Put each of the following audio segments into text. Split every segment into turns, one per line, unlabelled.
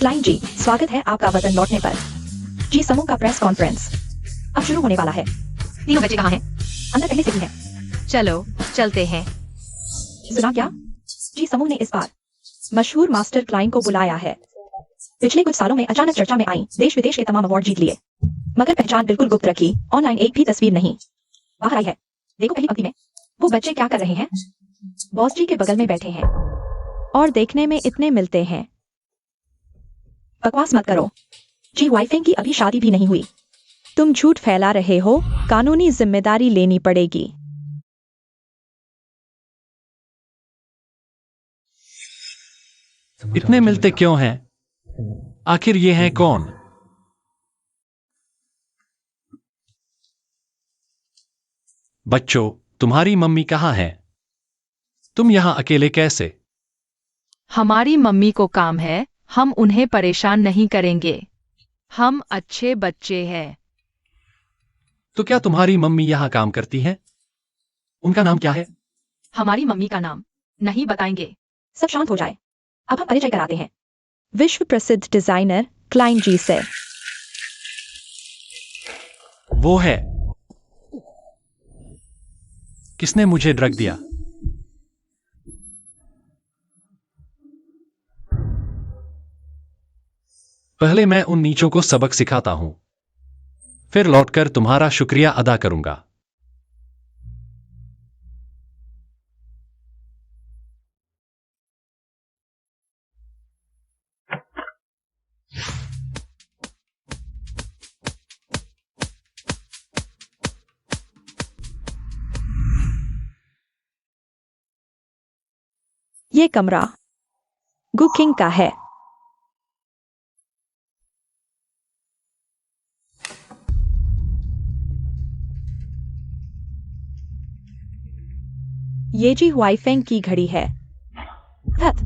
Client जी, स्वागत है आपका वतन लौटने पर। जी समूह का प्रेस कॉन्फ्रेंस अब शुरू होने वाला है। तीनों बच्चे कहाँ हैं? अंदर पहले से ही हैं।
चलो चलते हैं।
सुना क्या? जी समूह ने इस बार मशहूर मास्टर क्लाइंट को बुलाया है। पिछले कुछ सालों में अचानक चर्चा में आई, देश विदेश के तमाम अवार्ड जीत लिए, मगर पहचान बिल्कुल गुप्त रखी। ऑनलाइन एक भी तस्वीर नहीं बाहर आई है। देखो पहली पंक्ति में वो बच्चे क्या कर रहे हैं। बॉस जी के बगल में बैठे हैं और देखने में इतने मिलते हैं। बकवास मत करो जी, वाइफिंग की अभी शादी भी नहीं हुई।
तुम झूठ फैला रहे हो, कानूनी जिम्मेदारी लेनी पड़ेगी।
इतने मिलते क्यों हैं? आखिर ये हैं कौन? बच्चों, तुम्हारी मम्मी कहाँ है? तुम यहां अकेले कैसे?
हमारी मम्मी को काम है, हम उन्हें परेशान नहीं करेंगे। हम अच्छे बच्चे हैं।
तो क्या तुम्हारी मम्मी यहां काम करती है? उनका नाम क्या है?
हमारी मम्मी का नाम नहीं बताएंगे।
सब शांत हो जाए, अब हम परिचय कराते हैं।
विश्व प्रसिद्ध डिजाइनर क्लाइंट जी से।
वो है। किसने मुझे ड्रग दिया? पहले मैं उन नीचों को सबक सिखाता हूं, फिर लौटकर तुम्हारा शुक्रिया अदा करूंगा।
ये कमरा गुकिंग का है। ये जी हुआईफेंग की घड़ी है।
धत,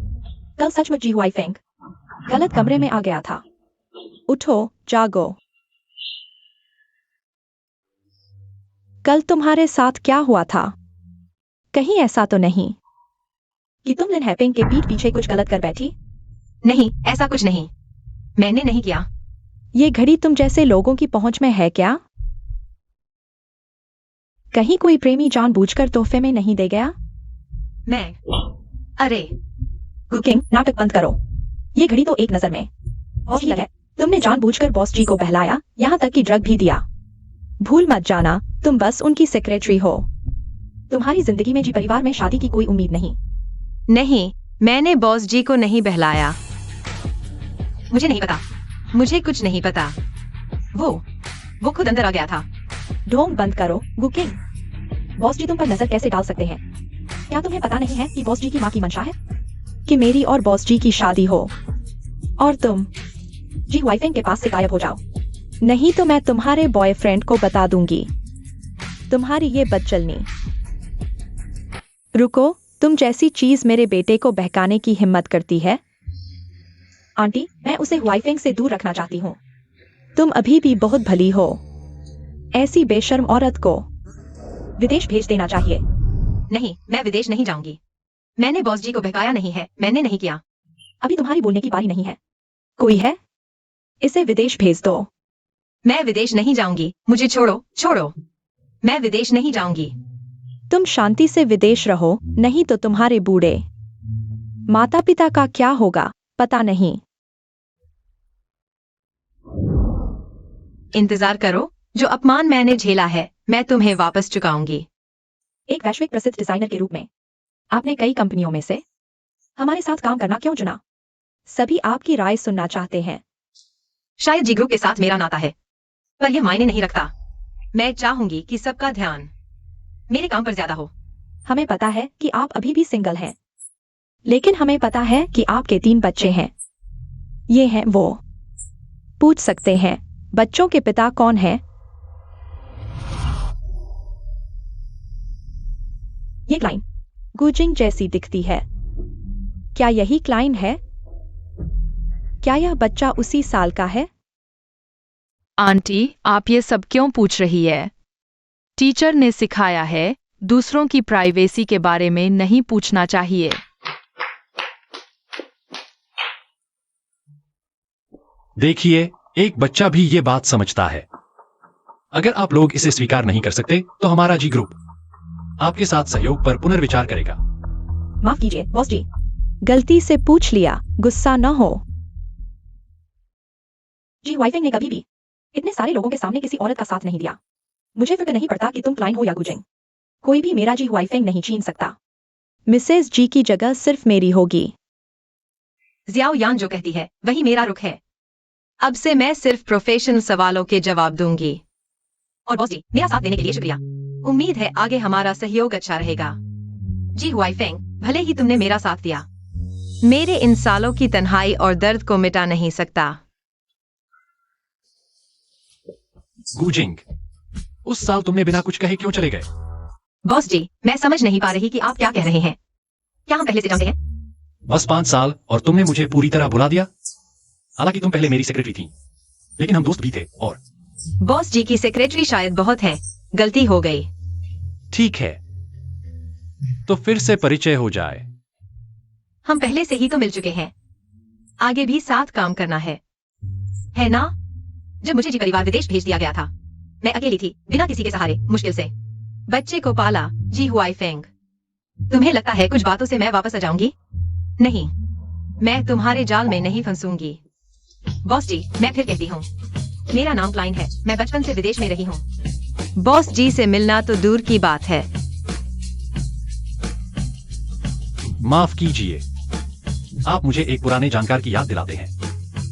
कल सचमुच जी वाइफिंग गलत कमरे में आ गया था।
उठो, जागो। कल तुम्हारे साथ क्या हुआ था? कहीं ऐसा तो नहीं
कि तुम लिन हैपिंग के पीठ पीछे कुछ गलत कर बैठी?
नहीं, ऐसा कुछ नहीं। मैंने नहीं किया।
ये घड़ी तुम जैसे लोगों की पहुंच में है क्या? कहीं कोई प्रेमी जानबूझकर तोहफे में नहीं दे गया?
अरे
कुकिंग नाटक बंद करो। ये घड़ी तो एक नजर में बॉस जी है। तुमने जानबूझकर बॉस जी को बहलाया, यहाँ तक कि ड्रग भी दिया।
भूल मत जाना, तुम बस उनकी सेक्रेटरी हो।
तुम्हारी जिंदगी में जी परिवार में शादी की कोई उम्मीद नहीं।
नहीं, मैंने बॉस जी को नहीं बहलाया। मुझे नहीं पता, मुझे कुछ नहीं पता। वो खुद अंदर आ गया था।
ढोंग बंद करो कुकिंग। बॉस जी तुम पर नजर कैसे डाल सकते हैं? क्या तुम्हें पता नहीं है कि बॉस जी की माँ की मंशा है
कि मेरी और बॉस जी की शादी हो, और तुम
जी वाइफिंग के पास से गायब हो जाओ।
नहीं तो मैं तुम्हारे बॉयफ्रेंड को बता दूंगी तुम्हारी ये बदचलनी। रुको, तुम जैसी चीज मेरे बेटे को बहकाने की हिम्मत करती है?
आंटी, मैं उसे वाइफिंग से दूर रखना चाहती हूँ।
तुम अभी भी बहुत भली हो। ऐसी बेशर्म औरत को
विदेश भेज देना चाहिए।
नहीं, मैं विदेश नहीं जाऊंगी। मैंने बॉस जी को बहकाया नहीं है, मैंने नहीं किया।
अभी तुम्हारी बोलने की बारी नहीं है।
कोई है? इसे विदेश भेज दो।
मैं विदेश नहीं जाऊंगी, मुझे छोड़ो। मैं विदेश नहीं जाऊंगी।
तुम शांति से विदेश रहो, नहीं तो तुम्हारे बूढ़े माता पिता का क्या होगा पता नहीं।
इंतजार करो, जो अपमान मैंने झेला है मैं तुम्हें वापस चुकाऊंगी।
एक वैश्विक प्रसिद्ध डिजाइनर के रूप में आपने कई कंपनियों में से हमारे साथ काम करना क्यों चुना?
सभी आपकी राय सुनना चाहते हैं।
शायद जी ग्रुप के साथ मेरा नाता है, पर यह मायने नहीं रखता। मैं चाहूंगी कि सबका ध्यान मेरे काम पर ज्यादा हो।
हमें पता है कि आप अभी भी सिंगल हैं,
लेकिन हमें पता है कि आपके 3 बच्चे हैं। ये हैं वो। पूछ सकते हैं, बच्चों के पिता कौन हैं?
ये क्लाइंट
गुजिंग जैसी दिखती है। क्या यही क्लाइंट है? क्या यह बच्चा उसी साल का है?
आंटी, आप ये सब क्यों पूछ रही है? टीचर ने सिखाया है, दूसरों की प्राइवेसी के बारे में नहीं पूछना चाहिए।
देखिए, एक बच्चा भी ये बात समझता है। अगर आप लोग इसे स्वीकार नहीं कर सकते तो हमारा जी ग्रुप आपके साथ सहयोग पर पुनर्विचार करेगा।
माफ कीजिए बॉस जी।
गलती से पूछ लिया, गुस्सा न हो।
जी वाइफिंग ने कभी भी इतने सारे लोगों के सामने किसी औरत का साथ नहीं दिया। मुझे फिक्र नहीं पड़ता कि तुम क्लाइन हो या गुजिंग, कोई भी मेरा जी वाइफिंग नहीं छीन सकता।
मिसेस जी की जगह सिर्फ मेरी होगी।
जियाओ यान जो कहती है वही मेरा रुख है। अब से मैं सिर्फ प्रोफेशनल सवालों के जवाब दूंगी।
और बॉस जी, मेरा साथ देने के लिए शुक्रिया।
उम्मीद है आगे हमारा सहयोग अच्छा रहेगा। जी हुआईफेंग, भले ही तुमने मेरा साथ दिया, मेरे इन सालों की तन्हाई और दर्द को मिटा नहीं सकता।
गुजिंग, उस साल तुमने बिना कुछ कहे क्यों चले गए?
बॉस जी, मैं समझ नहीं पा रही कि आप क्या कह रहे हैं। क्या हम पहले से जानते हैं?
बस 5 साल और तुमने मुझे पूरी तरह भुला दिया। हालांकि तुम पहले मेरी सेक्रेटरी थी, लेकिन हम दोस्त भी थे। और
बॉस जी की सेक्रेटरी शायद बहुत है, गलती हो गई।
ठीक है, तो फिर से परिचय हो जाए।
हम पहले से ही तो मिल चुके हैं, आगे भी साथ काम करना है ना? जब मुझे जी परिवार विदेश भेज दिया गया था, मैं अकेली थी, बिना किसी के सहारे, मुश्किल से बच्चे को पाला। जी हुआईफेंग, तुम्हें लगता है कुछ बातों से मैं वापस आ जाऊंगी? नहीं, मैं तुम्हारे जाल में नहीं फंसूंगी। बॉस जी, मैं फिर कहती हूँ, मेरा नाम क्लाइन है, मैं बचपन से विदेश में रही हूँ। बॉस जी से मिलना तो दूर की बात है।
माफ कीजिए, आप मुझे एक पुराने जानकार की याद दिलाते हैं,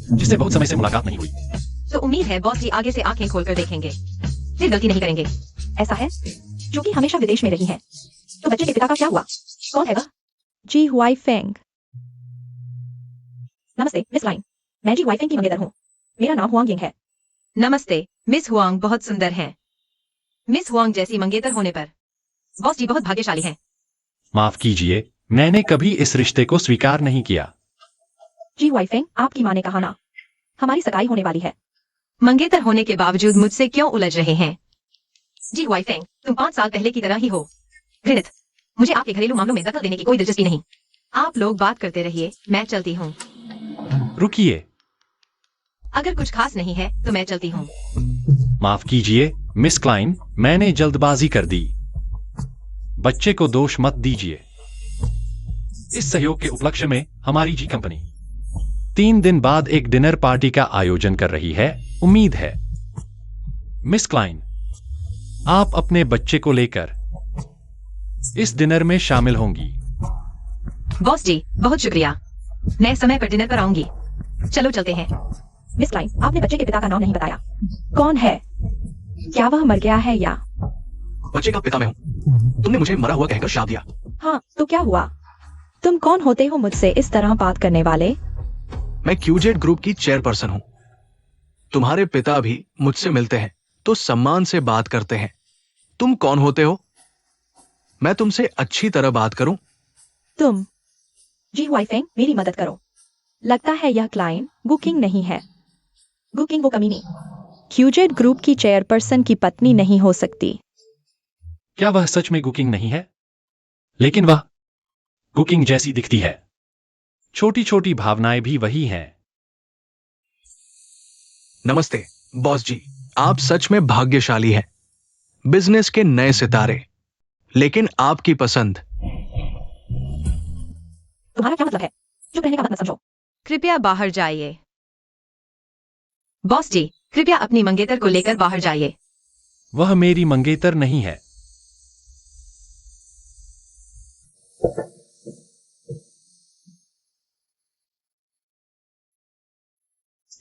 जिससे बहुत समय से मुलाकात नहीं हुई।
तो उम्मीद है बॉस जी आगे से आंखें खोलकर देखेंगे, फिर गलती नहीं करेंगे।
ऐसा है, जो कि हमेशा विदेश में रही है। तो बच्चे के पिता का क्या हुआ? कौन है वह?
जी हुआईफेंग।
नमस्ते मिस लाइन, मैं जी वाइफिंग की मंगेतर हूँ। मेरा नाम हुआंग यिंग है।
नमस्ते मिस हुआंग, बहुत सुंदर हैं। मिस हुआंग जैसी मंगेतर होने पर बॉस जी बहुत भाग्यशाली हैं।
माफ कीजिए, मैंने कभी इस रिश्ते को स्वीकार नहीं किया।
जी वाइफिंग, आपकी माँ ने कहा ना, हमारी सगाई होने वाली है।
मंगेतर होने के बावजूद मुझसे क्यों उलझ रहे हैं? जी हुआईफेंग, तुम 5 साल पहले की तरह ही हो। घृणित, मुझे आपके घरेलू मामलों में दखल देने की कोई दिलचस्पी नहीं। आप लोग बात करते रहिए, मैं चलती हूँ।
रुकिए,
अगर कुछ खास नहीं है तो मैं चलती हूँ।
माफ कीजिए मिस क्लाइन, मैंने जल्दबाजी कर दी। बच्चे को दोष मत दीजिए। इस सहयोग के उपलक्ष्य में हमारी जी कंपनी 3 दिन बाद एक डिनर पार्टी का आयोजन कर रही है। उम्मीद है मिस क्लाइन, आप अपने बच्चे को लेकर इस डिनर में शामिल होंगी।
बॉस जी, बहुत शुक्रिया, मैं समय पर डिनर पर आऊंगी। चलो चलते हैं।
मिस लाइन, आपने बच्चे के पिता का नाम नहीं बताया।
कौन है? क्या वह मर गया है या?
बच्चे का पिता मैं हूँ। तुमने मुझे मरा हुआ कहकर शाप दिया।
हाँ, तो क्या हुआ?
तुम कौन होते हो मुझसे इस तरह बात करने वाले?
मैं क्यूजेट ग्रुप की चेयरपर्सन हूँ। तुम्हारे पिता भी मुझसे मिलते हैं तो सम्मान से बात करते हैं। तुम कौन होते हो? मैं तुमसे अच्छी तरह बात करूं?
तुम?
जी वाइफिंग, मेरी मदद करो।
लगता है यह क्लाइन गुकिंग नहीं है।
गुकिंग वो कमीनी।
क्यूजेट ग्रुप की चेयरपर्सन की पत्नी नहीं हो सकती।
क्या वह सच में कुकिंग नहीं है? लेकिन वह कुकिंग जैसी दिखती है। छोटी छोटी भावनाएं भी वही हैं।
नमस्ते बॉस जी, आप सच में भाग्यशाली हैं। बिजनेस के नए सितारे, लेकिन आपकी पसंद।
तुम्हारा क्या मतलब है? चुप रहने का मतलब समझो।
कृपया बाहर जाइए। बॉस जी, कृपया अपनी मंगेतर को लेकर बाहर जाइए।
वह मेरी मंगेतर नहीं है।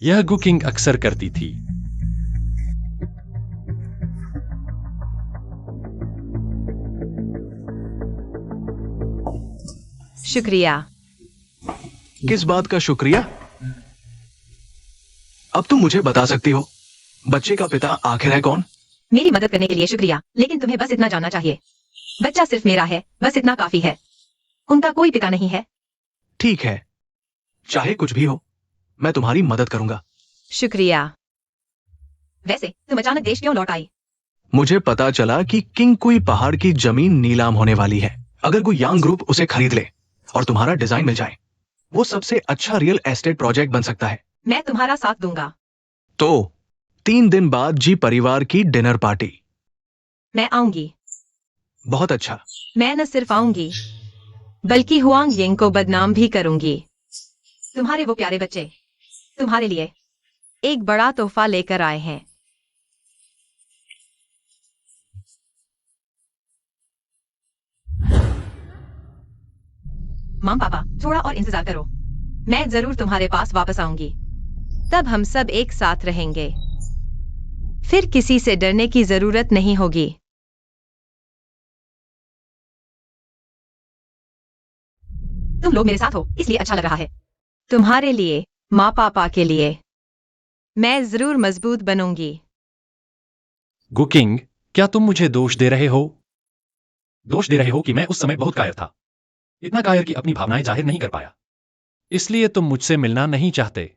यह कुकिंग अक्सर करती थी।
शुक्रिया।
किस बात का शुक्रिया? अब तुम मुझे बता सकती हो, बच्चे का पिता आखिर है कौन?
मेरी मदद करने के लिए शुक्रिया, लेकिन तुम्हें बस इतना जानना चाहिए, बच्चा सिर्फ मेरा है, बस इतना काफी है। उनका कोई पिता नहीं है।
ठीक है, चाहे कुछ भी हो, मैं तुम्हारी मदद करूंगा।
शुक्रिया। वैसे तुम अचानक देश क्यों लौट आई?
मुझे पता चला कि किंगकुई पहाड़ की जमीन नीलाम होने वाली है। अगर कोई यांग ग्रुप उसे खरीद ले और तुम्हारा डिजाइन मिल जाए, वो सबसे अच्छा रियल एस्टेट प्रोजेक्ट बन सकता है।
मैं तुम्हारा साथ दूंगा।
तो 3 दिन बाद जी परिवार की डिनर पार्टी।
मैं आऊंगी।
बहुत अच्छा।
मैं न सिर्फ आऊंगी बल्कि हुआंग यिंग को बदनाम भी करूंगी। तुम्हारे वो प्यारे बच्चे तुम्हारे लिए एक बड़ा तोहफा लेकर आए हैं। माम पापा थोड़ा और इंतजार करो, मैं जरूर तुम्हारे पास वापस आऊंगी। तब हम सब एक साथ रहेंगे, फिर किसी से डरने की जरूरत नहीं होगी। तुम लोग मेरे साथ हो इसलिए अच्छा लग रहा है। तुम्हारे लिए, माँ पापा के लिए मैं जरूर मजबूत बनूंगी।
गुकिंग, क्या तुम मुझे दोष दे रहे हो? दोष दे रहे हो कि मैं उस समय बहुत कायर था, इतना कायर कि अपनी भावनाएं जाहिर नहीं कर पाया, इसलिए तुम मुझसे मिलना नहीं चाहते।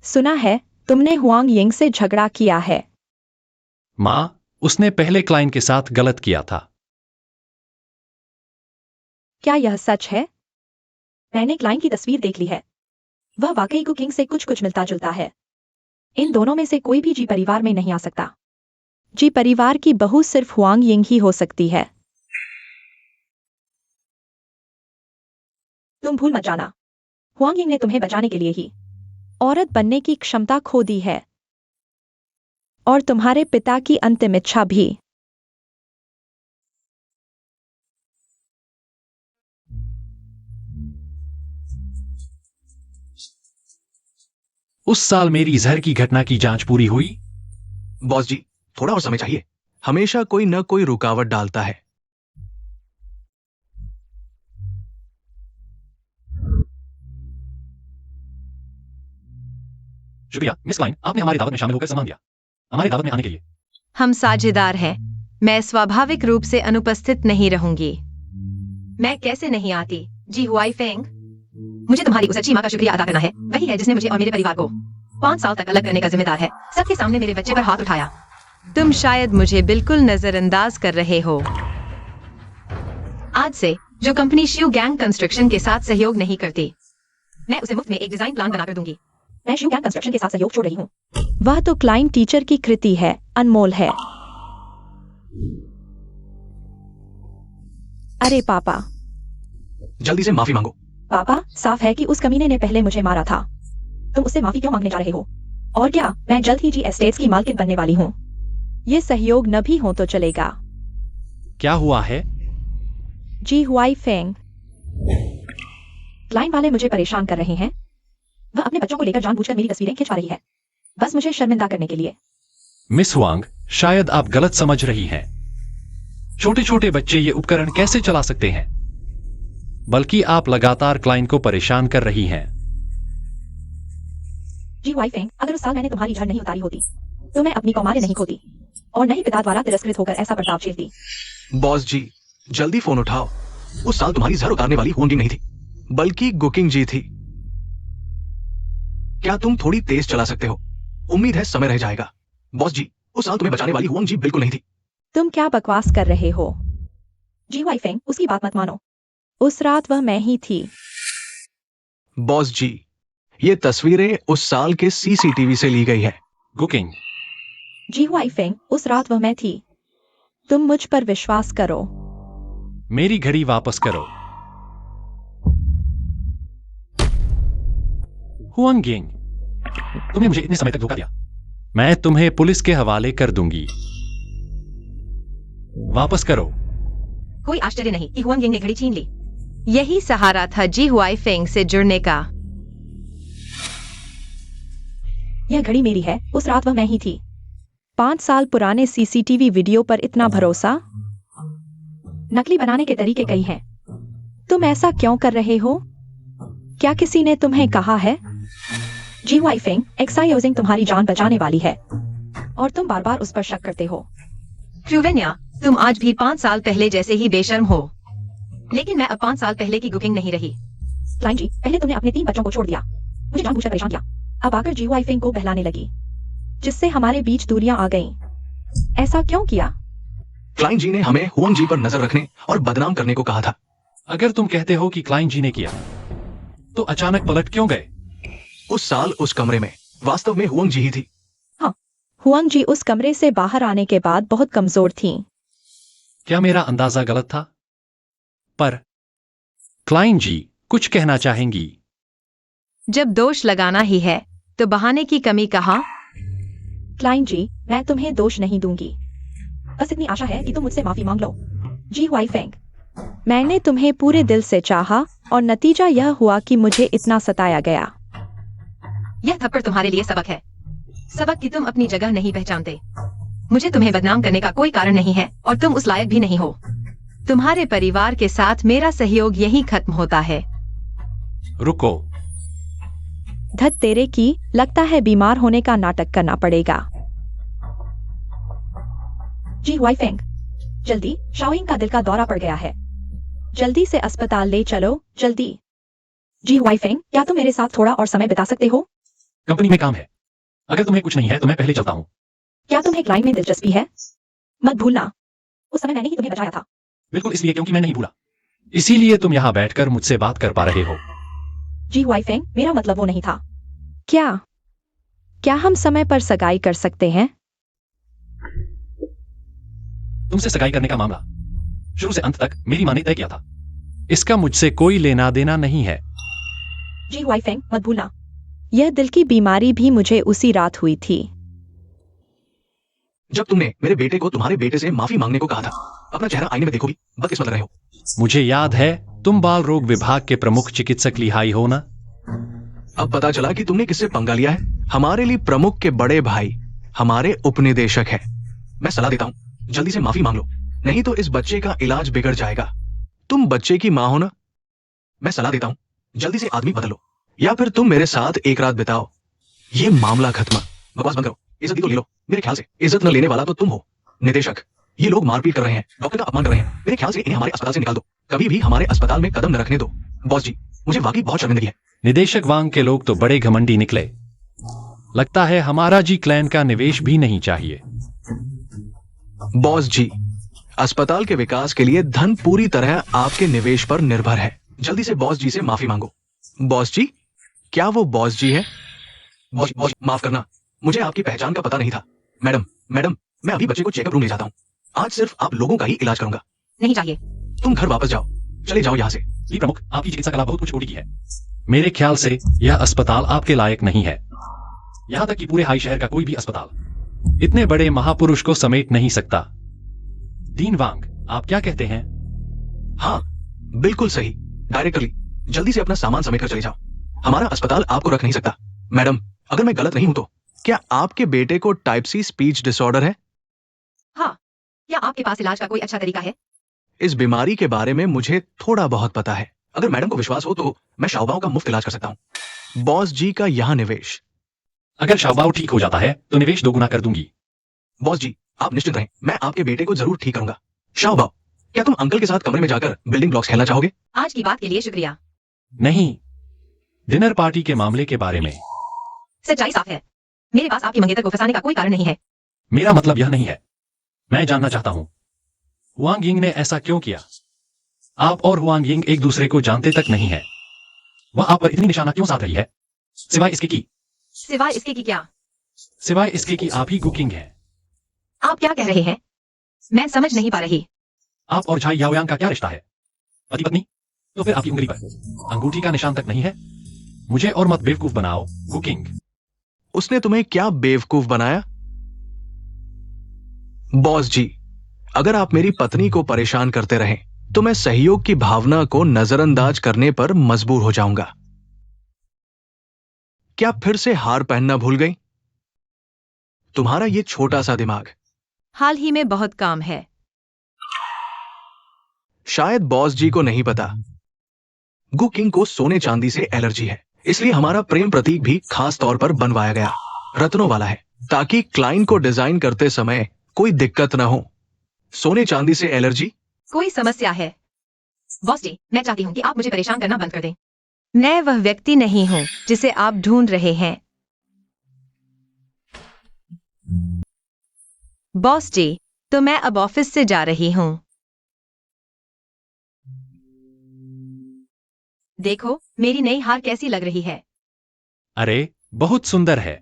सुना है तुमने हुआंग यिंग से झगड़ा किया है।
माँ, उसने पहले क्लाइंट के साथ गलत किया था।
क्या यह सच है?
मैंने क्लाइंट की तस्वीर देख ली है, वह वाकई कुकिंग से कुछ कुछ मिलता जुलता है। इन दोनों में से कोई भी जी परिवार में नहीं आ सकता।
जी परिवार की बहू सिर्फ हुआंग यिंग ही हो सकती है।
तुम भूल मत जाना, हुआंग यिंग ने तुम्हें बचाने के लिए ही
औरत बनने की क्षमता खो दी है, और तुम्हारे पिता की अंतिम इच्छा भी।
उस साल मेरी जहर की घटना की जांच पूरी हुई?
बॉस जी, थोड़ा और समय चाहिए। हमेशा कोई न कोई रुकावट डालता है।
शुक्रिया मिस क्लाइन, आपने हमारी दावत में शामिल होकर सम्मान दिया। हमारी दावत में आने के लिए।
हम साझेदार हैं। मैं स्वाभाविक रूप से अनुपस्थित नहीं रहूंगी। मैं कैसे नहीं आती? जी हुआई फेंग, मुझे तुम्हारी उस अच्छी माँ का शुक्रिया अदा करना है। वही है जिसने मुझे और मेरे परिवार को 5 साल तक अलग करने का जिम्मेदार है। सबके सामने मेरे बच्चे पर हाथ उठाया। तुम शायद मुझे बिल्कुल नजरअंदाज कर रहे हो। आज से जो कंपनी शिव गैंग कंस्ट्रक्शन के साथ सहयोग नहीं करती, मैं उसे मुफ्त में एक डिजाइन प्लान बनाकर दूंगी।
मैं शिव गैंग कंस्ट्रक्शन के साथ सहयोग छोड़ रही हूँ।
वह तो क्लाइंट टीचर की कृति है, अनमोल है। अरे पापा,
जल्दी से माफी मांगो।
पापा, साफ है कि उस कमीने ने पहले मुझे मारा था। तुम उससे माफी क्यों मांगने जा रहे हो? और क्या, मैं जल्द ही जी एस्टेट्स की मालकिन बनने वाली हूँ।
ये सहयोग न भी हो तो चलेगा।
क्या हुआ है?
जी हुआई फेंग,
क्लाइंट वाले मुझे परेशान कर रहे हैं। वह अपने बच्चों को लेकर जानबूझकर मेरी तस्वीरें खिंचवा रही है, बस मुझे शर्मिंदा करने के लिए।
मिस हुआंग, शायद आप गलत समझ रही हैं। छोटे छोटे बच्चे ये उपकरण कैसे चला सकते हैं? बल्कि आप लगातार क्लाइंट को परेशान कर रही हैं।
जी हुआई फेंग, अगर उस साल मैंने तुम्हारी जड़ नहीं उतारी होती तो मैं अपनी कौमार्य नहीं खोती और नहीं पिता द्वारा तिरस्कृत होकर ऐसा बर्ताव झेलती।
बॉस जी, जल्दी फोन उठाओ। उस साल तुम्हारी जड़ उतारने वाली हुआंग नहीं थी, बल्कि गुकिंग जी थी। क्या तुम थोड़ी तेज चला सकते हो? उम्मीद है समय रह जाएगा। बॉस जी, उस साल तुम्हें बचाने वाली हुआंग जी बिल्कुल नहीं थी।
तुम क्या बकवास कर रहे हो?
जी हुआई फेंग, उसकी बात मत मानो।
उस रात वह मैं ही थी।
बॉस जी, ये तस्वीरें उस साल के सीसीटीवी से ली गई है।
गुकिंग,
जी हुआई फेंग, उस रात वह मैं थी।
तुम मुझ पर विश्वास करो।
मेरी घड़ी वापस करो। हुआंग यिंग, तुमने मुझे इतने समय तक धोखा दिया। मैं तुम्हें पुलिस के हवाले कर दूंगी। वापस करो।
कोई आश्चर्य नहीं कि हुआंग यिंग ने घड़ी छीन ली। यही सहारा था जी हुआई फेंग से जुड़ने का।
यह घड़ी मेरी है, उस रात वह मैं ही थी।
5 साल पुराने सीसीटीवी वीडियो पर इतना भरोसा?
नकली बनाने के तरीके कई हैं।
तुम ऐसा क्यों कर रहे हो? क्या किसी ने तुम्हें कहा है?
जी हुआई फेंग, एक्सायोजिंग तुम्हारी जान बचाने वाली है और तुम बार बार उस पर शक करते हो।
क्रूवेन्या, तुम आज भी 5 साल पहले जैसे ही बेशर्म हो। लेकिन मैं अब 5 साल पहले की गुकिंग नहीं रही।
क्लाइंट जी, पहले तुमने अपने 3 बच्चों को छोड़ दिया, मुझे जानबूझकर परेशान किया। अब आकर जी हुआई फेंग को बहलाने लगी,
जिससे हमारे बीच दूरियां आ गईं। ऐसा क्यों किया?
क्लाइंट जी ने हमें हुआंग जी पर नजर रखने और बदनाम करने को कहा था।
अगर तुम कहते हो कि क्लाइंट जी ने किया, तो अचानक पलट क्यों गए?
उस साल उस कमरे में वास्तव में हुआंग जी ही थी।
हुआंग जी उस कमरे से बाहर आने के बाद बहुत कमजोर थीं।
क्या मेरा अंदाजा गलत था? पर क्लाइन जी कुछ कहना चाहेंगी?
जब दोष लगाना ही है तो बहाने की कमी कहाँ?
क्लाइन जी, मैं तुम्हें दोष नहीं दूंगी। बस इतनी आशा है कि तुम मुझसे माफी मांग लो। जी हुआई फेंग।
मैंने तुम्हें पूरे दिल से चाहा और नतीजा यह हुआ कि मुझे इतना सताया गया।
यह थप्पड़ तुम्हारे लिए सबक है, सबक कि तुम अपनी जगह नहीं पहचानते। मुझे तुम्हें बदनाम करने का कोई कारण नहीं है और तुम उस लायक भी नहीं हो। तुम्हारे परिवार के साथ मेरा सहयोग यहीं खत्म होता है।
रुको,
धत तेरे की, लगता है बीमार होने का नाटक करना पड़ेगा।
जी हुआई फेंग, जल्दी, शाओइंग का दिल का दौरा पड़ गया है।
जल्दी से अस्पताल ले चलो, जल्दी।
जी हुआई फेंग, क्या तुम मेरे साथ थोड़ा और समय बिता सकते हो?
कंपनी में काम है। अगर तुम्हें कुछ नहीं है तो मैं पहले चलता हूँ।
क्या तुम्हें क्लाइंट में दिलचस्पी है? मत भूलना, उस समय मैंने ही तुम्हें बचाया था।
बिल्कुल इसलिए क्योंकि मैं नहीं भूला। इसीलिए तुम यहाँ बैठकर मुझसे बात कर पा रहे हो।
जी हुआई फेंग, मेरा मतलब वो नहीं था।
क्या हम समय पर सगाई कर सकते हैं?
तुमसे सगाई करने का मामला शुरू से अंत तक मेरी मां ने तय किया था। इसका मुझसे कोई लेना देना नहीं है।
जी हुआई फेंग, मत भूलना।
यह दिल की बीमारी भी मुझे उसी रात हुई थी।
जब तुमने मेरे बेटे को तुम्हारे बेटे से माफी मांगने को कहा था, अपना चेहरा आईने में देखो भी, बदकिस्मत लग रहे हो।
मुझे याद है तुम बाल रोग विभाग के प्रमुख चिकित्सक लिहाई हो ना?
अब पता चला कि तुमने किससे पंगा लिया है। हमारे लिए प्रमुख के बड़े भाई हमारे उपनिदेशक हैं। मैं सलाह देता हूँ, जल्दी से माफी मांग लो, नहीं तो इस बच्चे का इलाज बिगड़ जाएगा। तुम बच्चे की मां हो ना? मैं सलाह देता हूँ, जल्दी से आदमी बदलो, या फिर तुम मेरे साथ एक रात बिताओ। ये मामला खत्म। बकवास बंद करो, इज्जत भी तो ले लो। मेरे ख्याल से इज्जत न लेने वाला तो तुम हो। निदेशक, ये लोग मारपीट कर रहे हैं, डॉक्टर का अपमान कर रहे हैं। मेरे ख्याल से इन्हें हमारे अस्पताल से निकाल दो। कभी भी हमारे अस्पताल में कदम न रखने दो। बॉस जी, मुझे वाकई बहुत शर्मिंदगी है।
निदेशक वांग के लोग तो बड़े घमंडी निकले। लगता है हमारा जी क्लैन का निवेश भी नहीं चाहिए।
बॉस जी, अस्पताल के विकास के लिए धन पूरी तरह आपके निवेश पर निर्भर है। जल्दी से बॉस जी से माफी मांगो। बॉस जी, क्या वो बॉस जी है? बॉस, माफ करना, मुझे आपकी पहचान का पता नहीं था। मैडम, मैं अभी बच्चे को चेकअप रूम ले जाता हूँ। आज सिर्फ आप लोगों का ही इलाज करूंगा।
नहीं चाहिए।
तुम घर वापस जाओ, चले जाओ यहाँ से।
जी प्रमुख, आपकी चिकित्सा कला बहुत उच्च कोटि की है। मेरे ख्याल से यह अस्पताल आपके लायक नहीं है। यहाँ तक कि पूरे हाई शहर का कोई भी अस्पताल इतने बड़े महापुरुष को समेट नहीं सकता। दीन वांग, आप क्या कहते हैं?
हाँ, बिल्कुल सही। डायरेक्टली, जल्दी से अपना सामान समेट कर चले जाओ। हमारा अस्पताल आपको रख नहीं सकता। मैडम, अगर मैं गलत नहीं हूं तो क्या आपके बेटे को टाइप सी स्पीच डिसऑर्डर है?
हाँ, क्या आपके पास इलाज का कोई अच्छा तरीका है?
इस बीमारी के बारे में मुझे थोड़ा बहुत पता है। अगर मैडम को विश्वास हो तो मैं शाओबाओ का मुफ्त इलाज कर सकता हूँ। बॉस जी का यहाँ निवेश।
अगर शाओबाओ ठीक हो जाता है तो निवेश दोगुना कर दूंगी।
बॉस जी, आप निश्चित रहें, मैं आपके बेटे को जरूर ठीक करूंगा। शाओबाओ, क्या तुम अंकल के साथ कमरे में जाकर बिल्डिंग ब्लॉक्स खेलना चाहोगे?
आज की बात के लिए शुक्रिया।
नहीं, डिनर पार्टी के मामले के बारे में।
सच्चाई साफ है, मेरे पास आपकी मंगेतर को फंसाने का कोई कारण नहीं है।
मेरा मतलब यह नहीं है। मैं जानना चाहता हूं हुआंग यिंग ने ऐसा क्यों किया। आप और हुआंग यिंग एक दूसरे को जानते तक नहीं है। वह आप पर इतनी निशाना क्यों साध रही है? सिवाय इसके कि
क्या?
सिवाय इसके कि आप ही गुकिंग है।
आप क्या कह रहे हैं? मैं समझ नहीं पा रही।
आप और झाई याओयांग का क्या रिश्ता है? पति पत्नी? तो फिर आपकी उंगली पर अंगूठी का निशान तक नहीं है। मुझे और मत बेवकूफ बनाओ गुकिंग।
उसने तुम्हें क्या बेवकूफ बनाया? बॉस जी, अगर आप मेरी पत्नी को परेशान करते रहें तो मैं सहयोग की भावना को नजरअंदाज करने पर मजबूर हो जाऊंगा। क्या फिर से हार पहनना भूल गई? तुम्हारा ये छोटा सा दिमाग।
हाल ही में बहुत काम है।
शायद बॉस जी को नहीं पता, गु किंग को सोने चांदी से एलर्जी है, इसलिए हमारा प्रेम प्रतीक भी खास तौर पर बनवाया गया रत्नों वाला है, ताकि क्लाइंट को डिजाइन करते समय कोई दिक्कत ना हो। सोने चांदी से एलर्जी
कोई समस्या है? बॉस जी, मैं चाहती हूँ कि आप मुझे परेशान करना बंद कर दें। मैं वह व्यक्ति नहीं हूँ जिसे आप ढूंढ रहे हैं। बॉस जी, तो मैं अब ऑफिस से जा रही हूँ। देखो मेरी नई हार कैसी लग रही है।
अरे बहुत सुंदर है।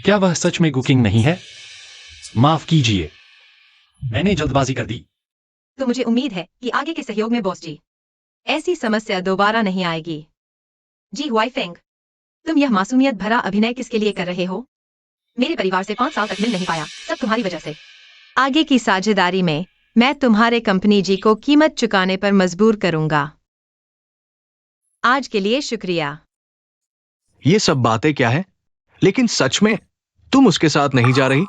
क्या वह सच में कुकिंग नहीं है? माफ कीजिए, मैंने जल्दबाजी कर दी।
तो मुझे उम्मीद है कि आगे के सहयोग में बॉस जी ऐसी समस्या दोबारा नहीं आएगी। जी हुआई फेंग, तुम यह मासूमियत भरा अभिनय किसके लिए कर रहे हो? मेरे परिवार से 5 साल तक मिल नहीं पाया, सब तुम्हारी वजह से। आगे की साझेदारी में मैं तुम्हारे कंपनी जी को कीमत चुकाने पर मजबूर करूंगा। आज के लिए शुक्रिया।
ये सब बातें क्या है? लेकिन सच में तुम उसके साथ नहीं जा रही?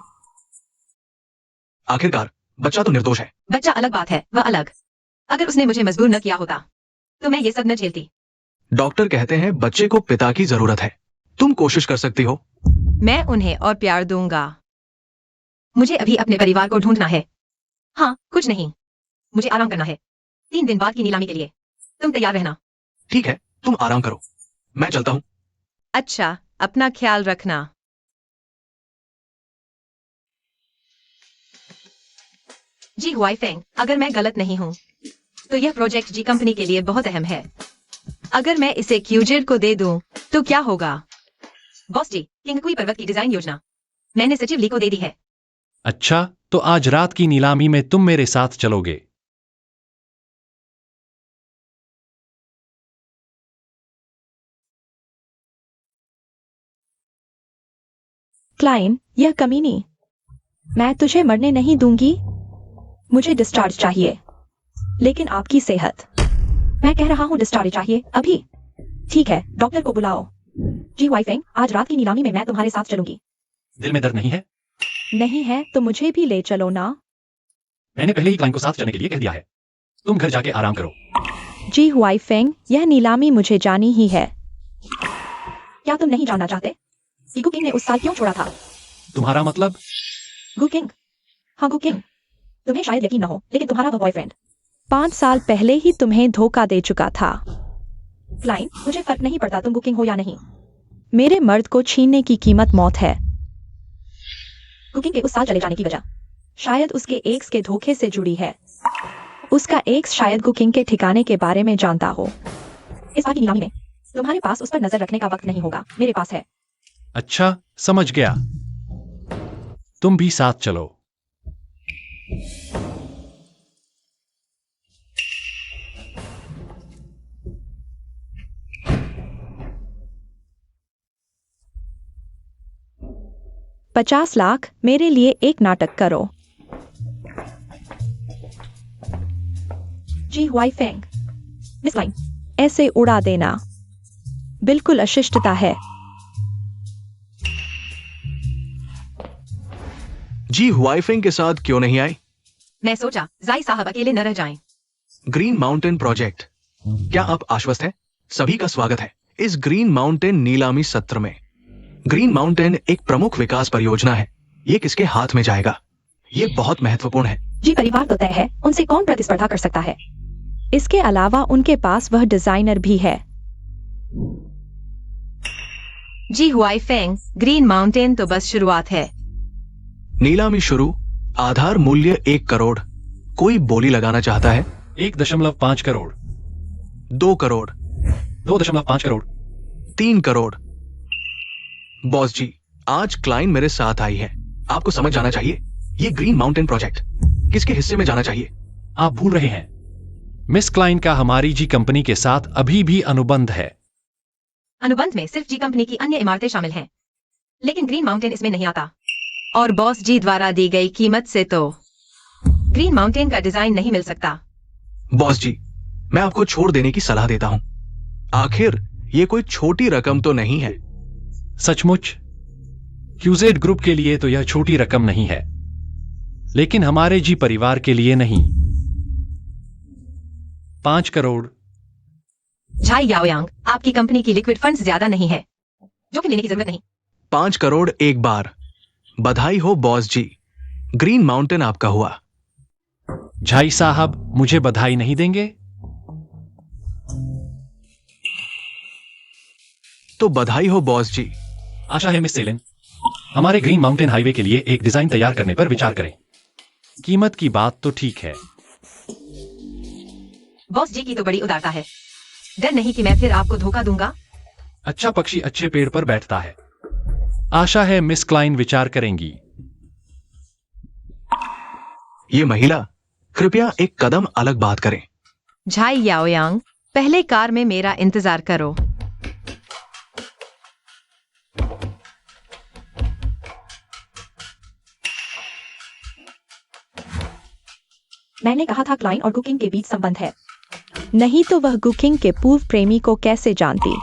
आखिरकार बच्चा तो निर्दोष है।
बच्चा अलग बात है, वह अलग। अगर उसने मुझे मजबूर न किया होता तो मैं ये सब न झेलती।
डॉक्टर कहते हैं बच्चे को पिता की जरूरत है। तुम कोशिश कर सकती हो।
मैं उन्हें और प्यार दूंगा। मुझे अभी अपने परिवार को ढूंढना है। हाँ, कुछ नहीं, मुझे आराम करना है। 3 दिन बाद की नीलामी के लिए तुम तैयार रहना।
ठीक है, तुम आराम करो, मैं चलता हूं।
अच्छा, अपना ख्याल रखना। जी हुआई फेंग, अगर मैं गलत नहीं हूं तो यह प्रोजेक्ट जी कंपनी के लिए बहुत अहम है। अगर मैं इसे क्यूजेड को दे दूं तो क्या होगा? बॉस जी, किंगकुई पर्वत की डिजाइन योजना मैंने सचिव ली को दे दी है।
अच्छा, तो आज रात की नीलामी में तुम मेरे साथ चलोगे?
क्लाइन, यह कमीनी, मैं तुझे मरने नहीं दूंगी। मुझे डिस्चार्ज चाहिए, लेकिन आपकी सेहत। मैं कह रहा हूँ डिस्चार्ज चाहिए अभी। ठीक है, डॉक्टर को बुलाओ। जी वाई फेंग, आज रात की नीलामी में मैं तुम्हारे साथ चलूंगी।
दिल में दर्द नहीं है?
नहीं है तो मुझे भी ले चलो ना।
मैंने पहले ही क्लाइंट को साथ चलने के लिए कह दिया है। तुम घर जाके आराम करो।
जी हुआई फेंग, यह नीलामी मुझे जानी ही है। क्या तुम नहीं जानना चाहते कि गुकिंग ने उस साल क्यों छोड़ा था?
तुम्हारा मतलब?
गुकिंग, हाँ गुकिंग। तुम्हें शायद यकीन न हो, लेकिन तुम्हारा वो बॉयफ्रेंड 5 साल पहले ही तुम्हें धोखा दे चुका था। क्लाइन, मुझे फर्क नहीं पड़ता तुम बुकिंग हो या नहीं। मेरे मर्द को छीनने की कीमत मौत है। कुकिंग के उस साल चले जाने की वजह शायद उसके एक्स के धोखे से जुड़ी है। उसका एक्स शायद कुकिंग के ठिकाने के बारे में जानता हो। इस बार की नीलामी में तुम्हारे पास उस पर नजर रखने का वक्त नहीं होगा, मेरे पास है।
अच्छा, समझ गया। तुम भी साथ चलो।
$50 लाख मेरे लिए एक नाटक करो। जी हुआई फेंग, मिस लाइन, ऐसे उड़ा देना बिल्कुल अशिष्टता है।
जी हुआईफिंग के साथ क्यों नहीं आए?
मैं सोचा जाई साहब अकेले न रह जाएं।
ग्रीन माउंटेन प्रोजेक्ट, क्या आप आश्वस्त हैं? सभी का स्वागत है इस ग्रीन माउंटेन नीलामी सत्र में। ग्रीन माउंटेन एक प्रमुख विकास परियोजना है। ये किसके हाथ में जाएगा? ये बहुत महत्वपूर्ण है।
जी परिवार तो तय है, उनसे कौन प्रतिस्पर्धा कर सकता है? इसके अलावा उनके पास वह डिजाइनर भी है।
जी हुआई फेंग, ग्रीन माउंटेन तो बस शुरुआत है।
नीलामी शुरू, आधार मूल्य 1 करोड़। कोई बोली लगाना चाहता है?
1.5 करोड़।
2 करोड़।
2.5 करोड़।
3 करोड़। बॉस जी, आज क्लाइंट मेरे साथ आई है। आपको समझ जाना चाहिए, ये ग्रीन माउंटेन प्रोजेक्ट किसके हिस्से में जाना चाहिए?
आप भूल रहे हैं, मिस क्लाइन का हमारी जी कंपनी के साथ अभी भी अनुबंध है।
अनुबंध में सिर्फ जी कंपनी की अन्य इमारतें शामिल हैं, लेकिन ग्रीन माउंटेन इसमें नहीं आता। और बॉस जी द्वारा दी गई कीमत से तो ग्रीन माउंटेन का डिजाइन नहीं मिल सकता।
बॉस जी, मैं आपको छोड़ देने की सलाह देता हूं। आखिर ये कोई छोटी रकम तो नहीं है।
सचमुच क्यूजेड ग्रुप के लिए तो यह छोटी रकम नहीं है, लेकिन हमारे जी परिवार के लिए नहीं। 5 करोड़।
झाई याओयांग, आपकी कंपनी की लिक्विड फंड्स ज्यादा नहीं है, जोखिम लेने की जरूरत नहीं।
5 करोड़ एक बार। बधाई हो बॉस जी, ग्रीन माउंटेन आपका हुआ।
झाई साहब मुझे बधाई नहीं देंगे?
तो बधाई हो बॉस जी।
आशा है मिस सेलिन हमारे ग्रीन माउंटेन हाईवे के लिए एक डिजाइन तैयार करने पर विचार करें। कीमत की बात तो ठीक है,
बॉस जी की तो बड़ी उदारता है। डर नहीं कि मैं फिर आपको धोखा दूंगा।
अच्छा पक्षी अच्छे पेड़ पर बैठता है। आशा है मिस क्लाइन विचार करेंगी।
ये महिला, कृपया एक कदम अलग बात करें।
झाई याओयांग, पहले कार में मेरा इंतजार करो।
मैंने कहा था क्लाइन और कुकिंग के बीच संबंध है।
नहीं तो वह कुकिंग के पूर्व प्रेमी को कैसे जानती?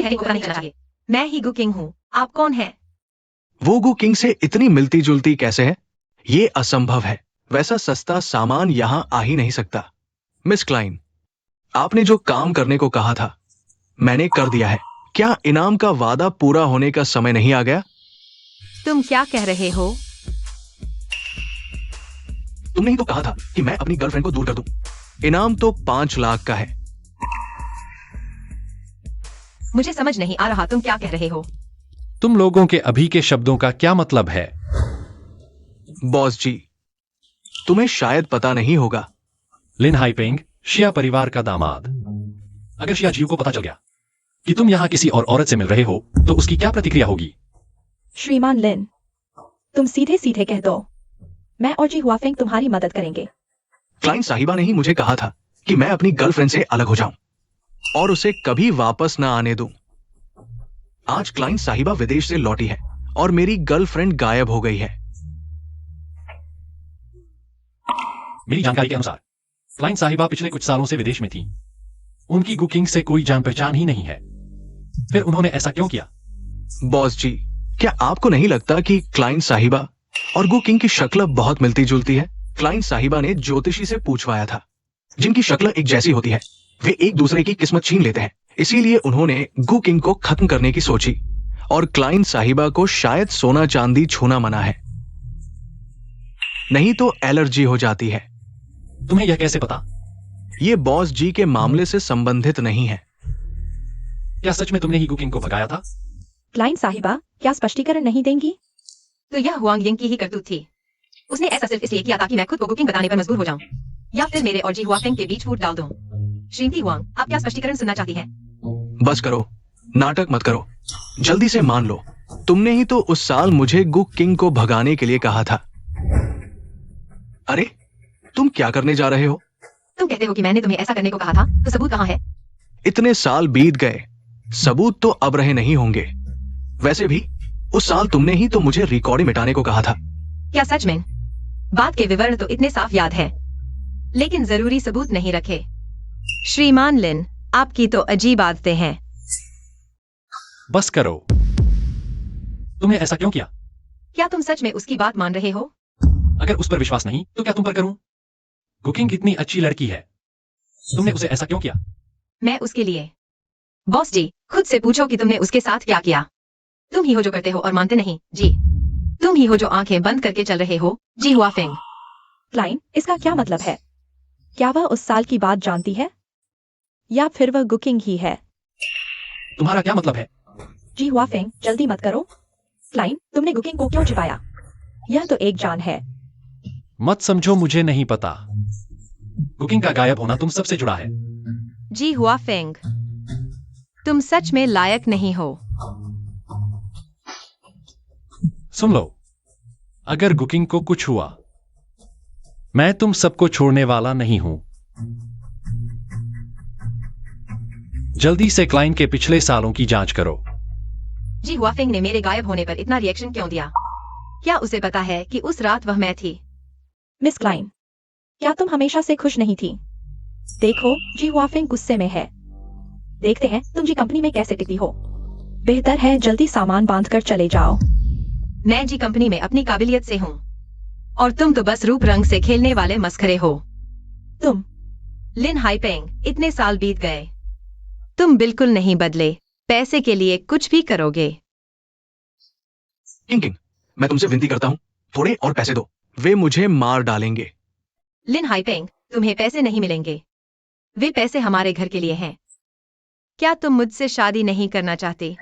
नहीं को नहीं करना चाहिए। मैं ही कुकिंग हूँ। आप कौन हैं?
वो गु किंग से इतनी मिलती जुलती कैसे है? ये असंभव है। वैसा सस्ता सामान यहां आ ही नहीं सकता। मिस क्लाइन, आपने जो काम करने को कहा था मैंने कर दिया है। क्या इनाम का वादा पूरा होने का समय नहीं आ गया?
तुम क्या कह रहे हो?
तुमने ही तो कहा था कि मैं अपनी गर्लफ्रेंड को दूर कर दूं। इनाम तो 5 लाख का है।
मुझे समझ नहीं आ रहा तुम क्या कह रहे हो।
तुम लोगों के अभी के शब्दों का क्या मतलब है?
बॉस जी, तुम्हें शायद पता नहीं होगा।
लिन हाइपेंग, शिया परिवार का दामाद। अगर शिया जीव को पता चल गया कि तुम यहां किसी और औरत से मिल रहे हो तो उसकी क्या प्रतिक्रिया होगी?
श्रीमान लिन, तुम सीधे सीधे कह दो। मैं और जी हुआफेंग तुम्हारी मदद करेंगे।
क्लाइन साहिबा ने ही मुझे कहा था कि मैं अपनी गर्लफ्रेंड से अलग हो जाऊं और उसे कभी वापस ना आने दूं। आज क्लाइन साहिबा विदेश से लौटी है और मेरी गर्लफ्रेंड गायब हो गई है।
मेरी जानकारी के अनुसार क्लाइन साहिबा पिछले कुछ सालों से विदेश में थी। उनकी कुकिंग से कोई जान पहचान ही नहीं है। फिर उन्होंने ऐसा क्यों किया?
बॉस जी, क्या आपको नहीं लगता कि क्लाइन साहिबा और गु किंग की शक्ल बहुत मिलती जुलती है? क्लाइन साहिबा ने ज्योतिषी से पूछवाया था। जिनकी शक्ल एक जैसी होती है वे एक दूसरे की किस्मत छीन लेते हैं। इसीलिए उन्होंने गु किंग को खत्म करने की सोची और क्लाइन साहिबा को शायद सोना चांदी छूना मना है, नहीं तो एलर्जी हो जाती है।
तुम्हें यह कैसे पता?
ये बॉस जी के मामले से संबंधित नहीं है।
क्या सच में तुमने ही कुकिंग को भगाया था?
क्लाइन साहिबा क्या स्पष्टीकरण नहीं देंगी?
तो यह हुआंग यिंग की ही करतूत थी। उसने ऐसा सिर्फ इसलिए किया ताकि मैं खुद को कुकिंग बताने पर मजबूर हो जाऊं या फिर मेरे और जी हुआफेंग के बीच फूट डाल दूं। श्रीमती हुआंग, आप क्या स्पष्टीकरण सुनना चाहती हैं?
बस करो, नाटक मत करो, जल्दी से मान लो। तुमने ही तो उस साल मुझे गु किंग को भगाने के लिए कहा था। अरे, तुम क्या करने जा रहे हो?
तुम कहते हो कि मैंने तुम्हें ऐसा करने को कहा था, तो सबूत कहाँ है?
इतने साल बीत गए, सबूत तो अब रहे नहीं होंगे। वैसे भी उस साल तुमने ही तो मुझे रिकॉर्डिंग मिटाने को कहा था।
क्या सच में? बात के विवरण तो इतने साफ याद है, लेकिन जरूरी सबूत नहीं रखे। श्रीमान लिन, आपकी तो अजीब आदतें हैं।
बस करो। तुमने ऐसा क्यों किया?
क्या तुम सच में उसकी बात मान रहे हो?
अगर उस पर विश्वास नहीं तो क्या तुम पर करूं? कुकिंग कितनी अच्छी लड़की है। तुमने उसे ऐसा क्यों किया?
मैं उसके लिए? बॉस जी, खुद से पूछो कि तुमने उसके साथ क्या किया। तुम ही हो जो करते हो और मानते नहीं, जी। तुम ही हो जो आंखें बंद करके चल रहे हो, जी हुआफेंग।
क्लाइन, इसका क्या मतलब है? क्या वह उस साल की बात जानती है या फिर वह कुकिंग ही है?
तुम्हारा क्या मतलब है?
जी हुआफेंग, जल्दी मत करो। क्लाइन, तुमने कुकिंग को क्यों छिपाया? यह तो एक जान है।
मत समझो मुझे नहीं पता। कुकिंग का गायब होना तुम सबसे जुड़ा है।
जी हुआफेंग, तुम सच में लायक नहीं हो।
सुन लो, अगर कुकिंग को कुछ हुआ मैं तुम सबको छोड़ने वाला नहीं हूं। जल्दी से क्लाइन के पिछले सालों की जांच करो।
जी हुआफेंग ने मेरे गायब होने पर इतना रिएक्शन क्यों दिया? क्या उसे पता है कि उस रात वह मैं थी?
मिस क्लाइन, क्या तुम हमेशा से खुश नहीं थी? देखो, जी हुआफेंग गुस्से में है। देखते हैं तुम जी कंपनी में कैसे टिकी हो। बेहतर है जल्दी सामान बांध कर चले जाओ।
मैं जी कंपनी में अपनी काबिलियत से हूँ और तुम तो बस रूप रंग से खेलने वाले मस्खरे हो।
तुम
लिन हाइपेंग, इतने साल बीत गए, तुम बिल्कुल नहीं बदले। पैसे के लिए कुछ भी करोगे।
किंग, मैं तुमसे विनती करता हूँ, थोड़े और पैसे दो, वे मुझे मार डालेंगे।
लिन हाइपेंग, तुम्हें पैसे नहीं मिलेंगे। वे पैसे हमारे घर के लिए हैं। क्या तुम मुझसे शादी नहीं करना चाहते?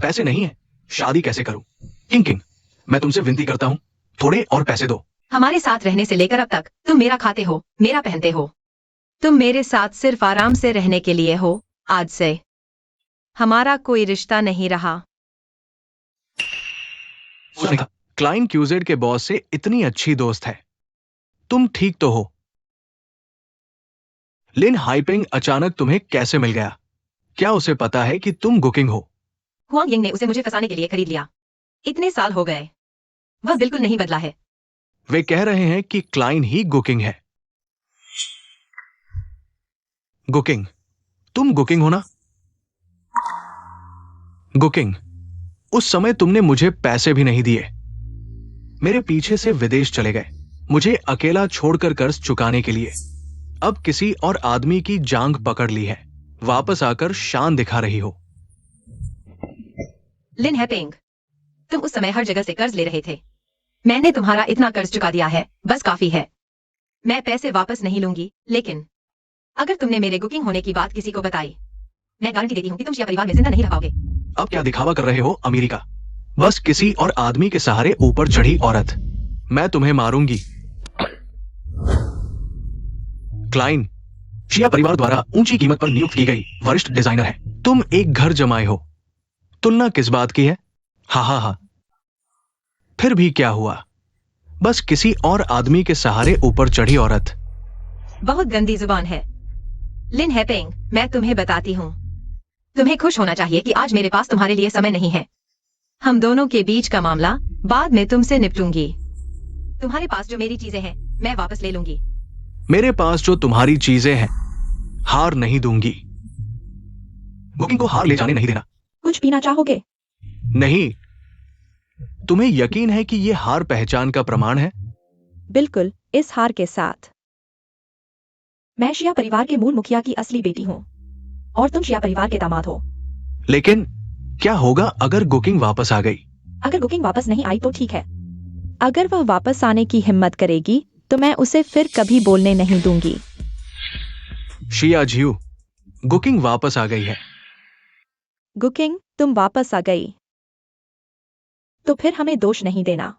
पैसे नहीं है शादी कैसे करूं? किंग किंग, मैं तुमसे विनती करता हूं, थोड़े और पैसे दो।
हमारे साथ रहने से लेकर अब तक तुम मेरा खाते हो, मेरा पहनते हो। तुम मेरे साथ सिर्फ आराम से रहने के लिए हो। आज से हमारा कोई रिश्ता नहीं रहा।
उसने कहा, क्लाइन क्यूजेड के बॉस से इतनी अच्छी दोस्त है। तुम ठीक तो हो? लिन हाइपिंग अचानक तुम्हें कैसे मिल गया? क्या उसे पता है कि तुम गुकिंग हो?
हुआंग यिंग ने उसे मुझे फंसाने के लिए खरीद लिया। इतने साल हो गए, वह बिल्कुल नहीं बदला है।
वे कह रहे हैं कि क्लाइन ही गुकिंग है। गुकिंग, तुम गुकिंग हो ना? गुकिंग, उस समय तुमने मुझे पैसे भी नहीं दिए, मेरे पीछे से विदेश चले गए, मुझे अकेला छोड़कर कर्ज चुकाने के लिए। अब किसी और आदमी की जांग पकड़ ली है, वापस आकर शान दिखा रही हो।
लिन हैपिंग, तुम उस समय हर जगह से कर्ज ले रहे थे। मैंने तुम्हारा इतना कर्ज चुका दिया है, बस काफी है। मैं पैसे वापस नहीं लूंगी, लेकिन अगर तुमने मेरे गुकिंग होने की बात किसी को बताई, मैं गारंटी देती हूँ कि तुम शिया परिवार में जिंदा नहीं रह पाओगे।
अब क्या दिखावा कर रहे हो अमेरिका? बस किसी और आदमी के सहारे ऊपर चढ़ी औरत। मैं तुम्हें मारूंगी। क्लाइन शिया परिवार द्वारा ऊंची कीमत पर नियुक्त की गई वरिष्ठ डिजाइनर है। तुम एक घर जमाए हो। तुलना किस बात की है? हा हा हा। फिर भी क्या हुआ? बस किसी और आदमी के सहारे ऊपर चढ़ी औरत।
बहुत गंदी जुबान है। लिन हैपिंग, मैं तुम्हें बताती हूँ, तुम्हें खुश होना चाहिए कि आज मेरे पास तुम्हारे लिए समय नहीं है। हम दोनों के बीच का मामला बाद में तुमसे निपटूंगी। तुम्हारे पास जो मेरी चीजें हैं, मैं वापस ले लूंगी।
मेरे पास जो तुम्हारी चीजें हैं, हार नहीं दूंगी। बुकिंग को हार ले जाने नहीं देना।
कुछ पीना चाहोगे?
नहीं। तुम्हें यकीन है कि यह हार पहचान का प्रमाण है?
बिल्कुल, इस हार के साथ।
मैं शिया परिवार के मूल मुखिया की असली बेटी हूँ और तुम शिया परिवार के दामाद हो।
लेकिन क्या होगा अगर गुकिंग वापस आ गई?
अगर गुकिंग वापस नहीं आई तो ठीक है।
अगर वह वापस आने की हिम्मत करेगी तो मैं उसे फिर कभी बोलने नहीं दूंगी।
शिया झियू, गुकिंग वापस आ गई है।
गुकिंग, तुम वापस आ गई।
तो फिर हमें दोष नहीं देना।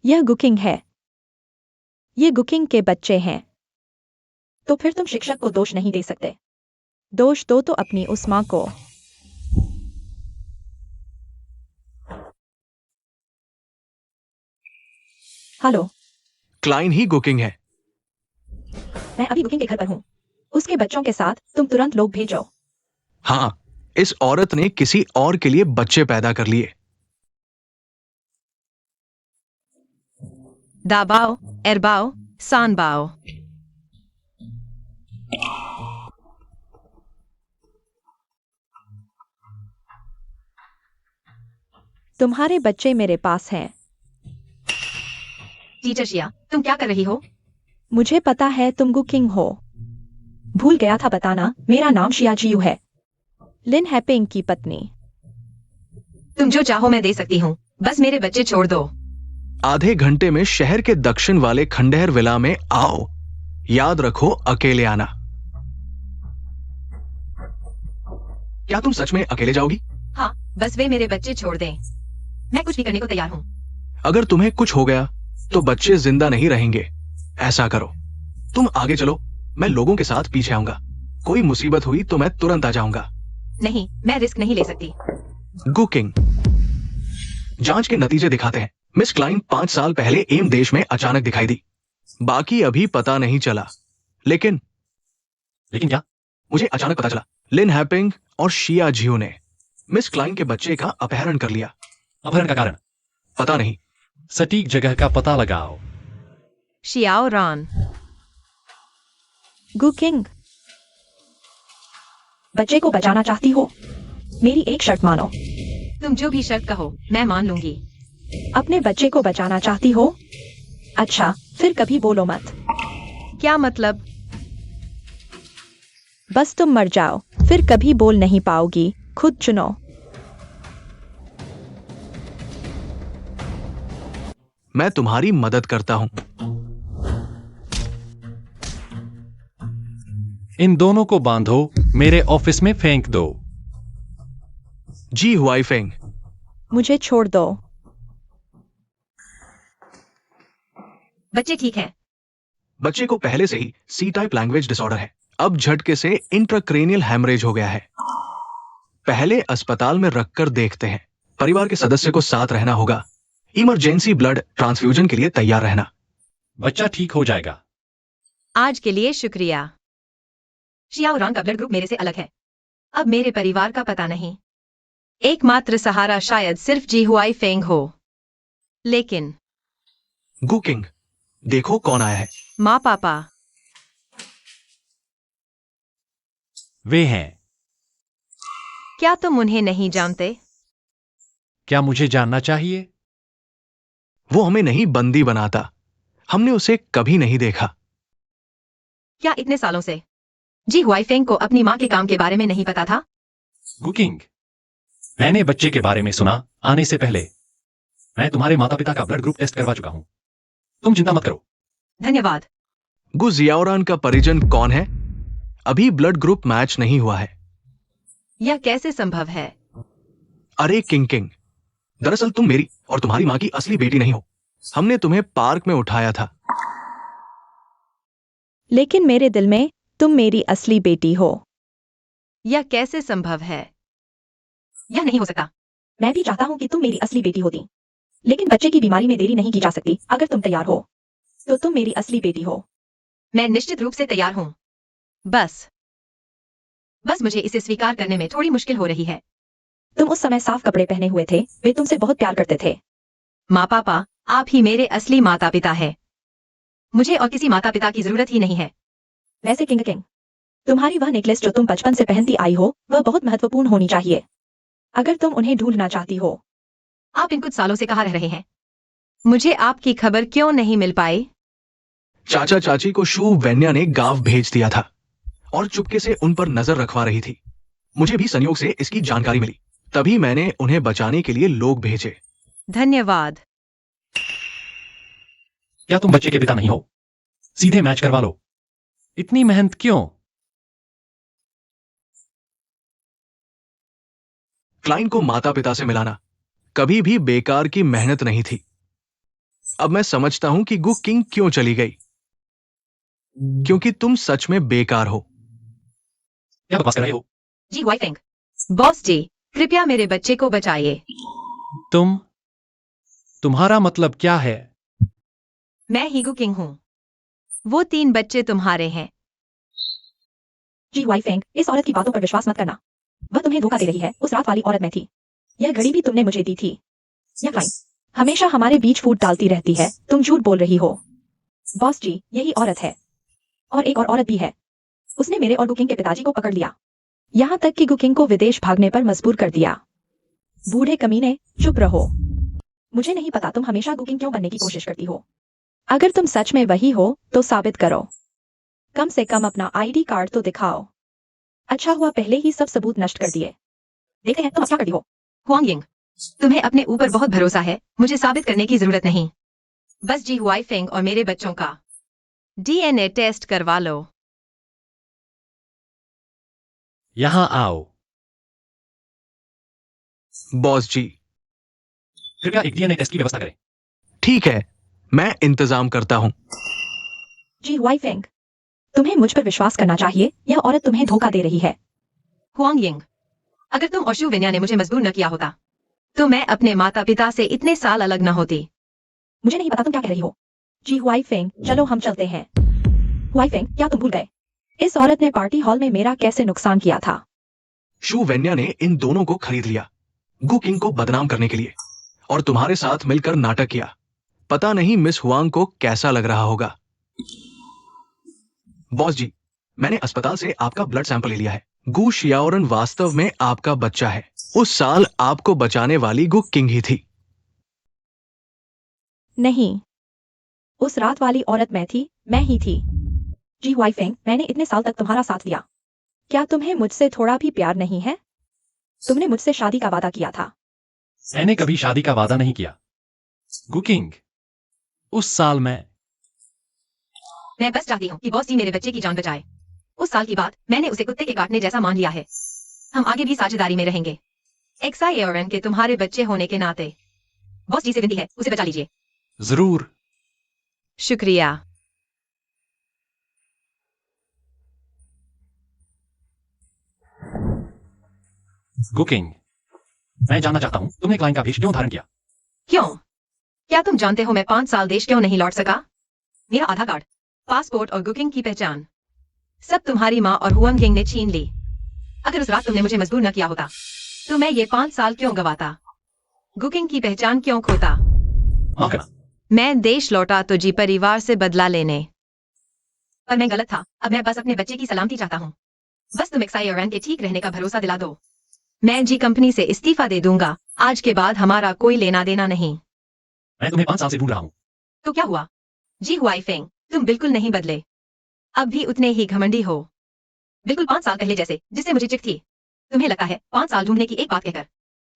यह गुकिंग है। ये गुकिंग के बच्चे हैं।
तो फिर तुम शिक्षक को दोष नहीं दे सकते।
दोष दो तो अपनी उस मां को।
हेलो,
क्लाइन ही गुकिंग है।
मैं अभी गुकिंग के घर पर हूँ। उसके बच्चों के साथ तुम तुरंत लोग भेजो।
हाँ, इस औरत ने किसी और के लिए बच्चे पैदा कर लिए।
दाबाओ, एरबाओ, सानबाओ।
तुम्हारे बच्चे मेरे पास हैं।
टीचर शिया, तुम क्या कर रही हो?
मुझे पता है तुम गुकिंग हो।
भूल गया था बताना, मेरा नाम शिया जियू है।
लिन हैपिंग की पत्नी।
तुम जो चाहो मैं दे सकती हूँ, बस मेरे बच्चे छोड़ दो।
आधे घंटे में शहर के दक्षिण वाले खंडहर विला में आओ। याद रखो, अकेले आना। क्या तुम सच में अकेले जाओगी?
हाँ, बस वे मेरे बच्चे छोड़ दें। मैं कुछ भी करने को तैयार हूँ।
अगर तुम्हें कुछ हो गया तो बच्चे जिंदा नहीं रहेंगे। ऐसा करो, तुम आगे चलो, मैं लोगों के साथ पीछे आऊंगा। कोई मुसीबत हुई तो मैं तुरंत आ जाऊंगा।
नहीं, मैं रिस्क नहीं ले सकती।
गुकिंग। जांच के नतीजे दिखाते हैं मिस क्लाइन 5 साल पहले एम देश में अचानक दिखाई दी। बाकी अभी पता नहीं चला, लेकिन
क्या?
मुझे अचानक पता चला, लिन हैपिंग और शिया झियू ने मिस क्लाइन के बच्चे का अपहरण कर लिया।
अपहरण का कारण?
पता नहीं।
सटीक जगह का पता लगाओ।
शियाओ रान।
गुकिंग,
बच्चे को बचाना चाहती हो? मेरी एक शर्त मानो।
तुम जो भी शर्त कहो, मैं मान लूंगी।
अपने बच्चे को बचाना चाहती हो? अच्छा, फिर कभी बोलो मत।
क्या मतलब?
बस तुम मर जाओ, फिर कभी बोल नहीं पाओगी। खुद चुनो।
मैं तुम्हारी मदद करता हूं।
इन दोनों को बांधो, मेरे ऑफिस में फेंक दो।
जी हुआई फेंग,
मुझे छोड़ दो।
बच्चे ठीक हैं।
बच्चे को पहले से ही सी टाइप लैंग्वेज डिसऑर्डर है। अब झटके से इंट्राक्रेनियल हैमरेज हो गया है। पहले अस्पताल में रखकर देखते हैं। परिवार के सदस्य को साथ रहना होगा। इमरजेंसी ब्लड ट्रांसफ्यूजन के लिए तैयार रहना।
बच्चा ठीक हो जाएगा।
आज के लिए शुक्रिया। शियाओरान का ब्लड ग्रुप मेरे से अलग है। अब मेरे परिवार का पता नहीं। एकमात्र सहारा शायद सिर्फ जी हुआई फेंग हो। लेकिन
गु किंग, देखो कौन आया है।
माँ पापा,
वे हैं।
क्या तुम उन्हें नहीं जानते?
क्या मुझे जानना चाहिए?
वो हमें नहीं बंदी बनाता। हमने उसे कभी नहीं देखा।
क्या इतने सालों से जी हुआई फेंग को अपनी माँ के काम के बारे में नहीं पता था?
कुकिंग, मैंने बच्चे के बारे में सुना आने से पहले। मैं तुम्हारे माता पिता का ब्लड ग्रुप टेस्ट करवा चुका हूं। तुम चिंता मत करो।
धन्यवाद।
गु जियाओरान का परिजन कौन है? अभी ब्लड ग्रुप मैच नहीं हुआ है।
यह कैसे संभव है?
अरे किंग किंग, दरअसल तुम मेरी और तुम्हारी माँ की असली बेटी नहीं हो। हमने तुम्हें पार्क में उठाया था।
लेकिन मेरे दिल में तुम मेरी असली बेटी हो।
यह कैसे संभव है? यह नहीं हो सकता।
मैं भी चाहता हूँ कि तुम मेरी असली बेटी होती, लेकिन बच्चे की बीमारी में देरी नहीं की जा सकती। अगर तुम तैयार हो तो तुम मेरी असली बेटी हो।
मैं निश्चित रूप से तैयार हूं। बस मुझे इसे स्वीकार करने में थोड़ी मुश्किल हो रही है।
तुम उस समय साफ कपड़े पहने हुए थे। वे तुमसे बहुत प्यार करते थे।
माँ पापा, आप ही मेरे असली माता पिता हैं। मुझे और किसी माता पिता की जरूरत ही नहीं है।
वैसे किंग किंग, तुम्हारी वह नेकलेस जो तुम बचपन से पहनती आई हो वह बहुत महत्वपूर्ण होनी चाहिए। अगर तुम उन्हें ढूंढना चाहती हो।
आप इन कुछ सालों से कहाँ रह रहे हैं? मुझे आपकी खबर क्यों नहीं मिल पाई?
चाचा चाची को शू वेन्या ने गांव भेज दिया था और चुपके से उन पर नजर रखवा रही थी। मुझे भी संयोग से इसकी जानकारी मिली, तभी मैंने उन्हें बचाने के लिए लोग भेजे।
धन्यवाद।
क्या तुम बच्चे के पिता नहीं हो? सीधे मैच करवा लो। इतनी मेहनत क्यों?
क्लाइंट को माता पिता से मिलाना कभी भी बेकार की मेहनत नहीं थी। अब मैं समझता हूं कि गु किंग क्यों चली गई। क्योंकि तुम सच में बेकार हो।
क्या बकवास कर रहे हो?
जी हुआई फेंग। बॉस जी, कृपया मेरे बच्चे को बचाइए।
तुम्हारा मतलब क्या है?
मैं ही गु किंग हूँ। वो 3 बच्चे तुम्हारे हैं।
जी वाई फेंग, इस औरत की बातों पर विश्वास मत करना। वह तुम्हें धोखा दे रही है। उस रात वाली औरत मैं थी। यह घड़ी भी तुमने मुझे दी थी। यह क्लाइंट हमेशा हमारे बीच फूट डालती रहती है। तुम झूठ बोल रही हो। बॉस जी, यही औरत है। और एक और औरत भी है। उसने मेरे और गुकिंग के पिताजी को पकड़ लिया। यहाँ तक कि गुकिंग को विदेश भागने पर मजबूर कर दिया। बूढ़े कमीने, चुप रहो। मुझे नहीं पता तुम हमेशा गुकिंग क्यों बनने की कोशिश करती हो। अगर तुम सच में वही हो तो साबित करो। कम से कम अपना आईडी कार्ड तो दिखाओ। अच्छा हुआ पहले ही सब सबूत नष्ट कर दिए। देखते हैं तुम अब क्या करती हो।
हुआंग यिंग, तुम्हें अपने ऊपर बहुत भरोसा है। मुझे साबित करने की जरूरत नहीं। बस जी हुआई फेंग और मेरे बच्चों का डीएनए टेस्ट करवा लो।
यहां आओ।
बॉस जी,
कृपया एक डीएनए टेस्ट की व्यवस्था करें।
ठीक है, मैं इंतजाम करता हूं।
जी वाई फेंग, तुम्हें मुझ पर विश्वास करना चाहिए। यह औरत तुम्हें धोखा दे रही है।
हुआंग यिंग, अगर तुम और शू विन्या ने मुझे मजबूर न किया होता तो मैं अपने माता पिता से इतने साल अलग न होती।
मुझे नहीं पता तुम क्या कह रही हो। जी वाई फेंग, चलो हम चलते हैं। वाई फेंग, क्या तुम भूल गए इस औरत ने पार्टी हॉल में मेरा कैसे नुकसान किया था।
शू वेन्या ने इन दोनों को खरीद लिया गु किंग को बदनाम करने के लिए और तुम्हारे साथ मिलकर नाटक किया। पता नहीं मिस हुआंग को कैसा लग रहा होगा। बॉस जी, मैंने अस्पताल से आपका ब्लड सैंपल ले लिया है। गु शियाओरन वास्तव में आपका बच्चा है। उस साल आपको बचाने वाली गु किंग ही थी।
नहीं, उस रात वाली औरत मैं थी। मैं ही थी। जी वाई फेंग, मैंने इतने साल तक तुम्हारा साथ दिया। क्या तुम्हें मुझसे थोड़ा भी प्यार नहीं है? तुमने मुझसे शादी का वादा किया था।
मैंने कभी शादी का वादा नहीं किया। कुकिंग, उस साल मैं
बस चाहती हूँ कि बॉस जी मेरे बच्चे की जान बचाए। उस साल की बात मैंने उसे कुत्ते के काटने जैसा मान लिया है। हम आगे भी साझेदारी में रहेंगे। XIARN के तुम्हारे बच्चे होने के नाते बॉस जी से विनती है, उसे बचा लीजिए।
जरूर।
शुक्रिया।
कुकिंग, मैं जानना चाहता हूँ तुमने क्लाइंट का भेष क्यों धारण किया?
क्यों? क्या तुम जानते हो मैं 5 साल देश क्यों नहीं लौट सका? मेरा आधार कार्ड, पासपोर्ट और कुकिंग की पहचान सब तुम्हारी माँ और हुआंग किंग ने छीन ली। अगर उस रात तुमने मुझे मजबूर न किया होता तो मैं ये 5 साल क्यों गवाता? कुकिंग की पहचान क्यों खोता?
माफ करना।
मैं देश लौटा तो जी परिवार से बदला लेने, पर मैं गलत था। अब मैं बस अपने बच्चे की सलामती चाहता हूँ। बस तुम XIARN के ठीक रहने का भरोसा दिला दो। मैं जी कंपनी से इस्तीफा दे दूंगा। आज के बाद हमारा कोई लेना देना नहीं।
मैं तुम्हें 5 साल से ढूंढ रहा हूँ।
तो क्या हुआ? जी हुआई फेंग, तुम बिल्कुल नहीं बदले, अब भी उतने ही घमंडी हो, बिल्कुल 5 साल पहले जैसे, जिससे मुझे चिढ़ थी। तुम्हें लगता है 5 साल ढूंढने की एक बात कहकर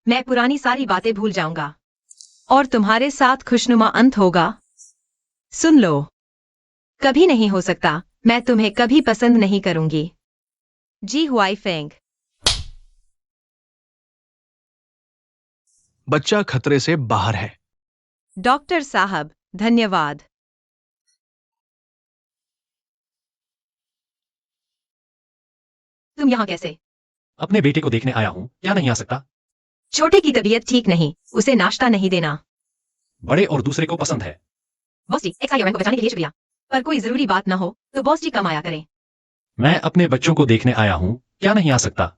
मैं पुरानी सारी बातें भूल जाऊंगा और तुम्हारे साथ खुशनुमा अंत होगा? सुन लो, कभी नहीं हो सकता। मैं तुम्हें कभी पसंद नहीं करूंगी। जी हुआई फेंग।
बच्चा खतरे से बाहर है।
डॉक्टर साहब, धन्यवाद। तुम यहाँ कैसे?
अपने बेटे को देखने आया हूँ, क्या नहीं आ सकता?
छोटे की तबीयत ठीक नहीं, उसे नाश्ता नहीं देना।
बड़े और दूसरे को पसंद है।
बॉस जी, XIARN को बचाने के लिए शुक्रिया, पर कोई जरूरी बात ना हो तो बॉस जी कम आया करें।
मैं अपने बच्चों को देखने आया हूँ, क्या नहीं आ सकता?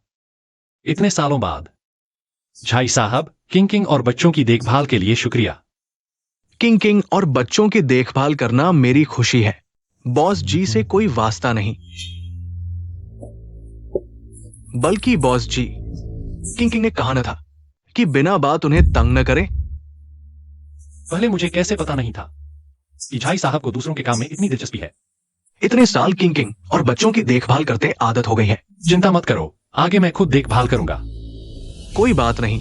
इतने सालों बाद। झाई साहब, किंग और बच्चों की देखभाल के लिए शुक्रिया।
किंग और बच्चों की देखभाल करना मेरी खुशी है। बॉस जी से कोई वास्ता नहीं, बल्कि बॉस जी, किंग ने कहा न था कि बिना बात उन्हें तंग न करें।
पहले मुझे कैसे पता नहीं था कि झाई साहब को दूसरों के काम में इतनी दिलचस्पी है।
इतने साल किंग और बच्चों की देखभाल करते आदत हो गई है।
चिंता मत करो, आगे मैं खुद देखभाल करूंगा।
कोई बात नहीं,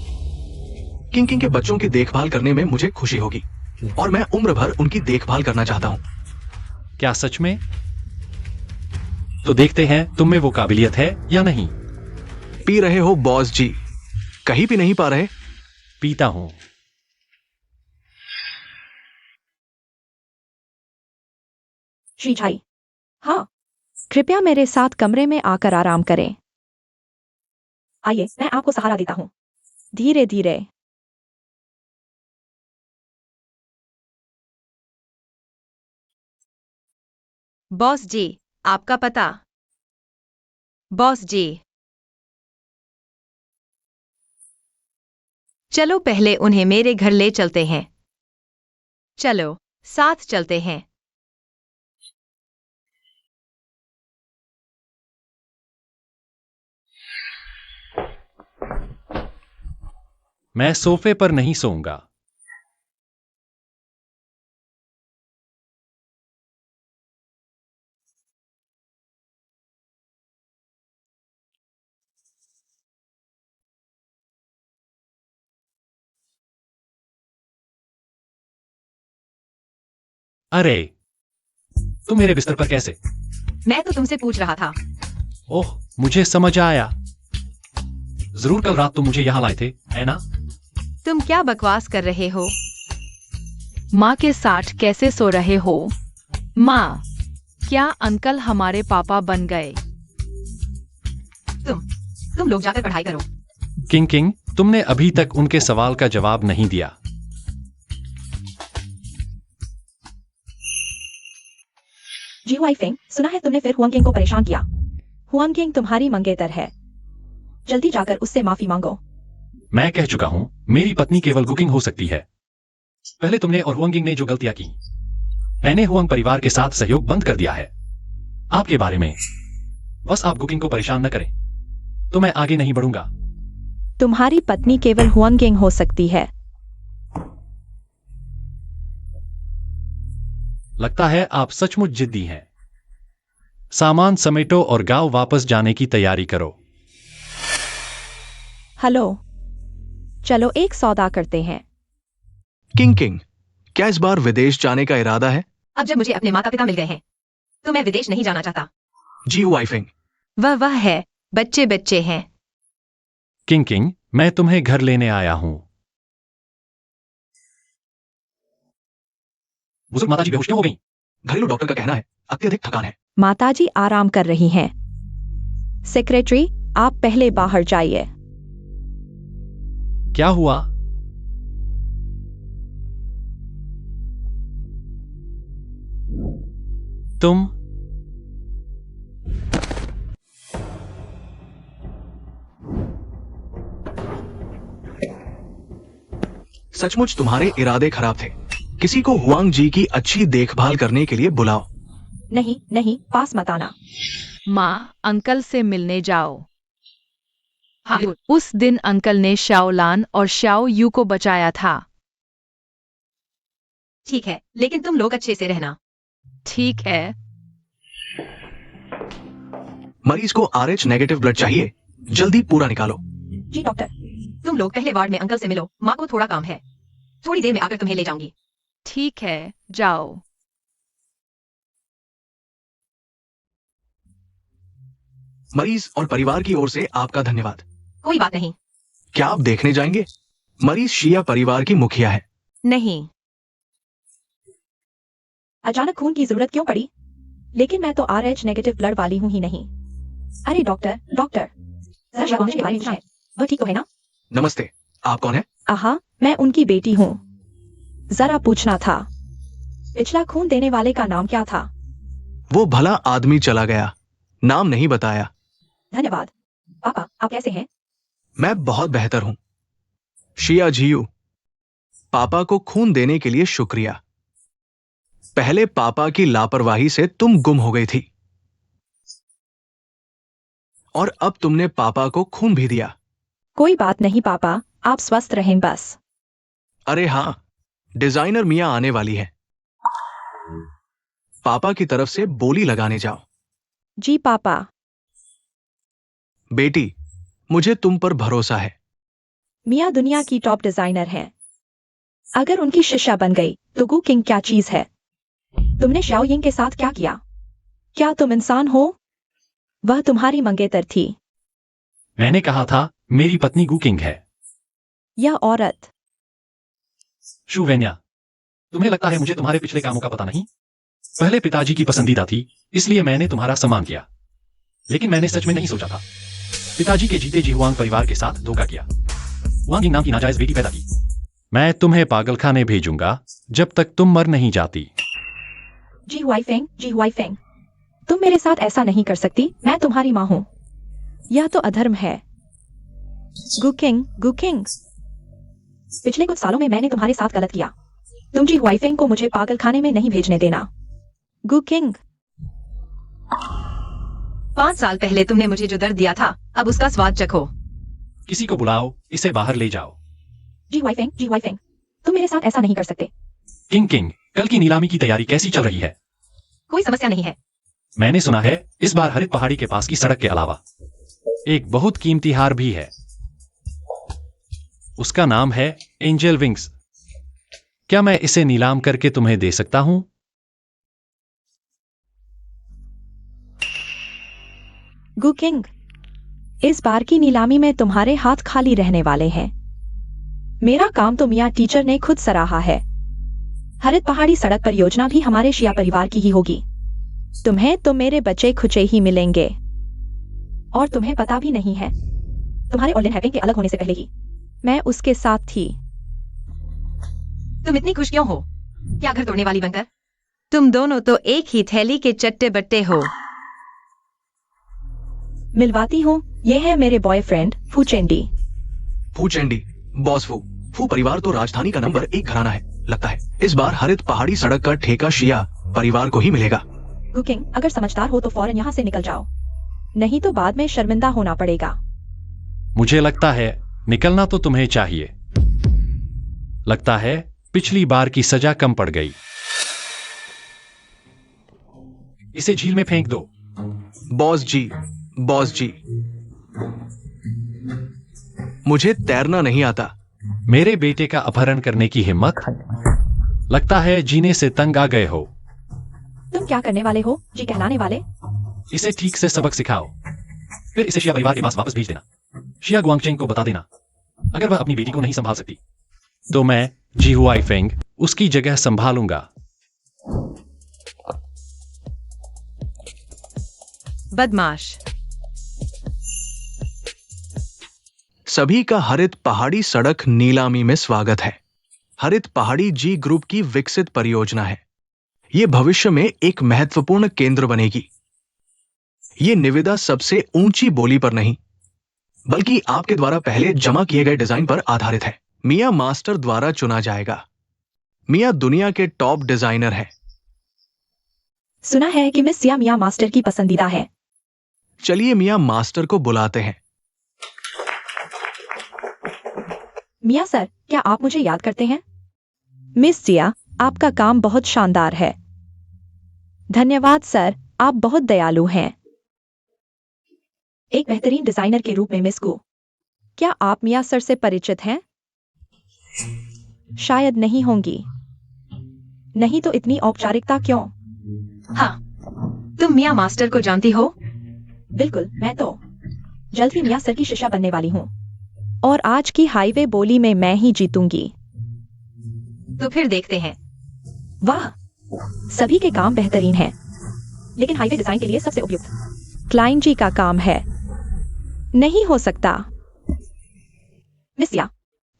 किंग के बच्चों की देखभाल करने में मुझे खुशी होगी और मैं उम्र भर उनकी देखभाल करना चाहता हूं।
क्या सच में? तो देखते हैं तुम में वो काबिलियत है या नहीं।
पी रहे हो बॉस जी? कहीं भी नहीं पा रहे?
पीता हूं।
श्री झाई, हाँ,
कृपया मेरे साथ कमरे में आकर आराम करें।
आइए मैं आपको सहारा देता हूँ।
धीरे धीरे।
बॉस जी, आपका पता? बॉस जी, चलो पहले उन्हें मेरे घर ले चलते हैं। चलो, साथ चलते हैं।
मैं सोफे पर नहीं सोऊंगा। अरे, तुम मेरे बिस्तर पर कैसे?
मैं तो तुमसे पूछ रहा था।
ओह, मुझे समझ आया। जरूर कल रात तुम मुझे यहां लाए थे, है ना?
तुम क्या बकवास कर रहे हो?
माँ के साथ कैसे सो रहे हो? माँ, क्या अंकल हमारे पापा बन गए?
तुम लोग जाकर पढ़ाई करो।
किंग, तुमने अभी तक उनके सवाल का जवाब नहीं दिया।
जी हुआई फेंग, सुना है तुमने फिर हुआंग किंग को परेशान किया।
हुआंग किंग तुम्हारी मंगेतर है।
जल्दी जाकर उससे माफी मांगो।
मैं कह चुका हूं, मेरी पत्नी केवल कुकिंग हो सकती है। पहले तुमने और हुआंग किंग ने जो गलतियां की, मैंने हुआंग परिवार के साथ सहयोग बंद कर दिया है। आपके बारे में बस आप कुकिंग को परेशान न करें, तो मैं आगे नहीं बढ़ूंगा।
तुम्हारी पत्नी केवल हुआंग किंग हो सकती है।
लगता है आप सचमुच जिद्दी हैं। सामान समेटो और गांव वापस जाने की तैयारी करो।
हेलो, चलो एक सौदा करते हैं।
किंग, क्या इस बार विदेश जाने का इरादा है?
अब जब मुझे अपने माता पिता मिल गए हैं तो मैं विदेश नहीं जाना चाहता।
जी हुआई फेंग।
वह है, बच्चे बच्चे हैं।
किंग, मैं तुम्हें घर लेने आया हूं। बुजुर्ग माताजी बेहोश क्यों हो गई?
घरेलू डॉक्टर का कहना है अत्यधिक थकान है।
माताजी आराम कर रही हैं। सेक्रेटरी, आप पहले बाहर जाइए।
क्या हुआ? तुम
सचमुच तुम्हारे इरादे खराब थे। किसी को हुआंग जी की अच्छी देखभाल करने के लिए बुलाओ।
नहीं नहीं, पास मत आना।
माँ, अंकल से मिलने जाओ।
हाँ बिल्कुल।
उस दिन अंकल ने शाओलान और शाओ यू को बचाया था।
ठीक है, लेकिन तुम लोग अच्छे से रहना।
ठीक है।
मरीज को RH नेगेटिव ब्लड चाहिए, जल्दी पूरा निकालो।
जी डॉक्टर।
तुम लोग पहले वार्ड में अंकल से मिलो, माँ को थोड़ा काम है। थोड़ी देर में आकर तुम्हें ले जाऊंगी।
ठीक है, जाओ।
मरीज और परिवार की ओर से आपका धन्यवाद।
कोई बात नहीं।
क्या आप देखने जाएंगे? मरीज शिया परिवार की मुखिया है।
नहीं।
अचानक खून की जरूरत क्यों पड़ी? लेकिन मैं तो RH नेगेटिव ब्लड वाली हूं ही नहीं। अरे डॉक्टर डॉक्टर, जरा शाबाश के बारे में पूछना है। वह ठीक तो है ना?
नमस्ते, आप कौन है?
आहा, मैं उनकी बेटी हूँ। जरा पूछना था, पिछला खून देने वाले का नाम क्या था?
वो भला आदमी चला गया, नाम नहीं बताया।
धन्यवाद। पापा, आप कैसे हैं?
मैं बहुत बेहतर हूं। शिया झियू, पापा को खून देने के लिए शुक्रिया। पहले पापा की लापरवाही से तुम गुम हो गई थी और अब तुमने पापा को खून भी दिया।
कोई बात नहीं पापा, आप स्वस्थ रहें बस।
अरे हाँ, डिजाइनर मियां आने वाली है। पापा की तरफ से बोली लगाने जाओ।
जी पापा।
बेटी, मुझे तुम पर भरोसा है।
मियाँ दुनिया की टॉप डिजाइनर हैं। अगर उनकी शिष्या बन गई तो गु किंग क्या चीज है? तुमने शाओ यिंग के साथ क्या किया? क्या तुम इंसान हो? वह तुम्हारी मंगेतर थी।
मैंने कहा था मेरी पत्नी गु किंग है।
यह औरत।
शु वेन्या, तुम्हें लगता है मुझे तुम्हारे पिछले कामों का पता नहीं? पहले पिताजी की पसंदीदा थी, इसलिए मैंने तुम्हारा सम्मान किया। लेकिन मैंने सच में नहीं सोचा था। पिताजी के जीते जी हुआंग परिवार के साथ धोखा किया। हुआंग यिंग नाम की नाजायज बेटी पैदा की। मैं तुम्हें पागलखाने भेजूंगा जब तक तुम मर नहीं जाती।
जी हुआई फेंग, तुम मेरे साथ ऐसा नहीं कर सकती। मैं तुम्हारी माँ हूँ।
यह तो अधर्म है। गु किंग।
पिछले कुछ सालों में मैंने तुम्हारे साथ गलत किया। तुम जी हुआई फेंग को मुझे पागलखाने में नहीं भेजने देना।
गु किंग,
5 साल पहले तुमने मुझे जो दर्द दिया था, अब उसका स्वाद चखो।
किसी को बुलाओ, इसे बाहर ले जाओ।
जी हुआई फेंग, तुम मेरे साथ ऐसा नहीं कर सकते।
किंग, कल की नीलामी की तैयारी कैसी चल रही है?
कोई समस्या नहीं है।
मैंने सुना है इस बार हरित पहाड़ी के पास की सड़क के अलावा एक बहुत कीमती हार भी है। उसका नाम है एंजल विंग्स। क्या मैं इसे नीलाम करके तुम्हें दे सकता हूं?
गु किंग, इस बार की नीलामी में तुम्हारे हाथ खाली रहने वाले हैं।
मेरा काम तो मियाँ टीचर ने खुद सराहा है। हरित पहाड़ी सड़क परियोजना भी हमारे शिया परिवार की ही होगी।
तुम्हें तो मेरे बचे खुचे ही मिलेंगे।
और तुम्हें पता भी नहीं है, तुम्हारे और लिन हैपिंग के अलग होने से पहले ही
मैं उसके साथ थी।
तुम इतनी खुश क्यों हो? क्या घर तोड़ने वाली बनकर? तुम दोनों तो एक ही थैली के चट्टे बट्टे हो।
मिलवाती हूँ, ये है मेरे बॉयफ्रेंड फू चेंडी।
फू चेंडी, बॉस फू परिवार तो राजधानी का नंबर 1 घराना है। लगता है इस बार हरित पहाड़ी सड़क का ठेका शिया परिवार को ही मिलेगा।
कुकिंग, अगर समझदार हो तो फौरन यहाँ से निकल जाओ, नहीं तो बाद में शर्मिंदा होना पड़ेगा।
मुझे लगता है निकलना तो तुम्हें चाहिए। लगता है पिछली बार की सजा कम पड़ गई। इसे झील में फेंक दो।
बॉस जी, मुझे तैरना नहीं आता।
मेरे बेटे का अपहरण करने की हिम्मत? लगता है जीने से तंग आ गए हो।
तुम क्या करने वाले हो जी कहलाने वाले?
इसे ठीक से सबक सिखाओ, फिर इसे शिया परिवार के पास वापस भेज देना। शिया गुआंगचेंग को बता देना अगर वह अपनी बेटी को नहीं संभाल सकती तो मैं जी हुआई फेंग उसकी जगह संभालूंगा।
बदमाश।
सभी का हरित पहाड़ी सड़क नीलामी में स्वागत है। हरित पहाड़ी जी ग्रुप की विकसित परियोजना है। यह भविष्य में एक महत्वपूर्ण केंद्र बनेगी। यह निविदा सबसे ऊंची बोली पर नहीं बल्कि आपके द्वारा पहले जमा किए गए डिजाइन पर आधारित है। मिया मास्टर द्वारा चुना जाएगा। मिया दुनिया के टॉप डिजाइनर है।
सुना है कि मिस सिया मिया मास्टर की पसंदीदा है।
चलिए मिया मास्टर को बुलाते हैं।
मिया सर, क्या आप मुझे याद करते हैं?
मिस सिया, आपका काम बहुत शानदार है। धन्यवाद सर, आप बहुत दयालु हैं।
एक बेहतरीन डिजाइनर के रूप में मिस को।
क्या आप मिया सर से परिचित हैं? शायद नहीं होंगी।
नहीं तो इतनी औपचारिकता क्यों?
हाँ, तुम मिया मास्टर को जानती हो?
बिल्कुल, मैं तो जल्द ही मिया सर की शिष्या बनने वाली हूँ।
और आज की हाईवे बोली में मैं ही जीतूंगी।
तो फिर देखते हैं।
वाह, सभी के काम बेहतरीन हैं, लेकिन हाईवे डिजाइन के लिए सबसे उपयुक्त
क्लाइन जी का काम है। नहीं हो सकता।
मिस सिया,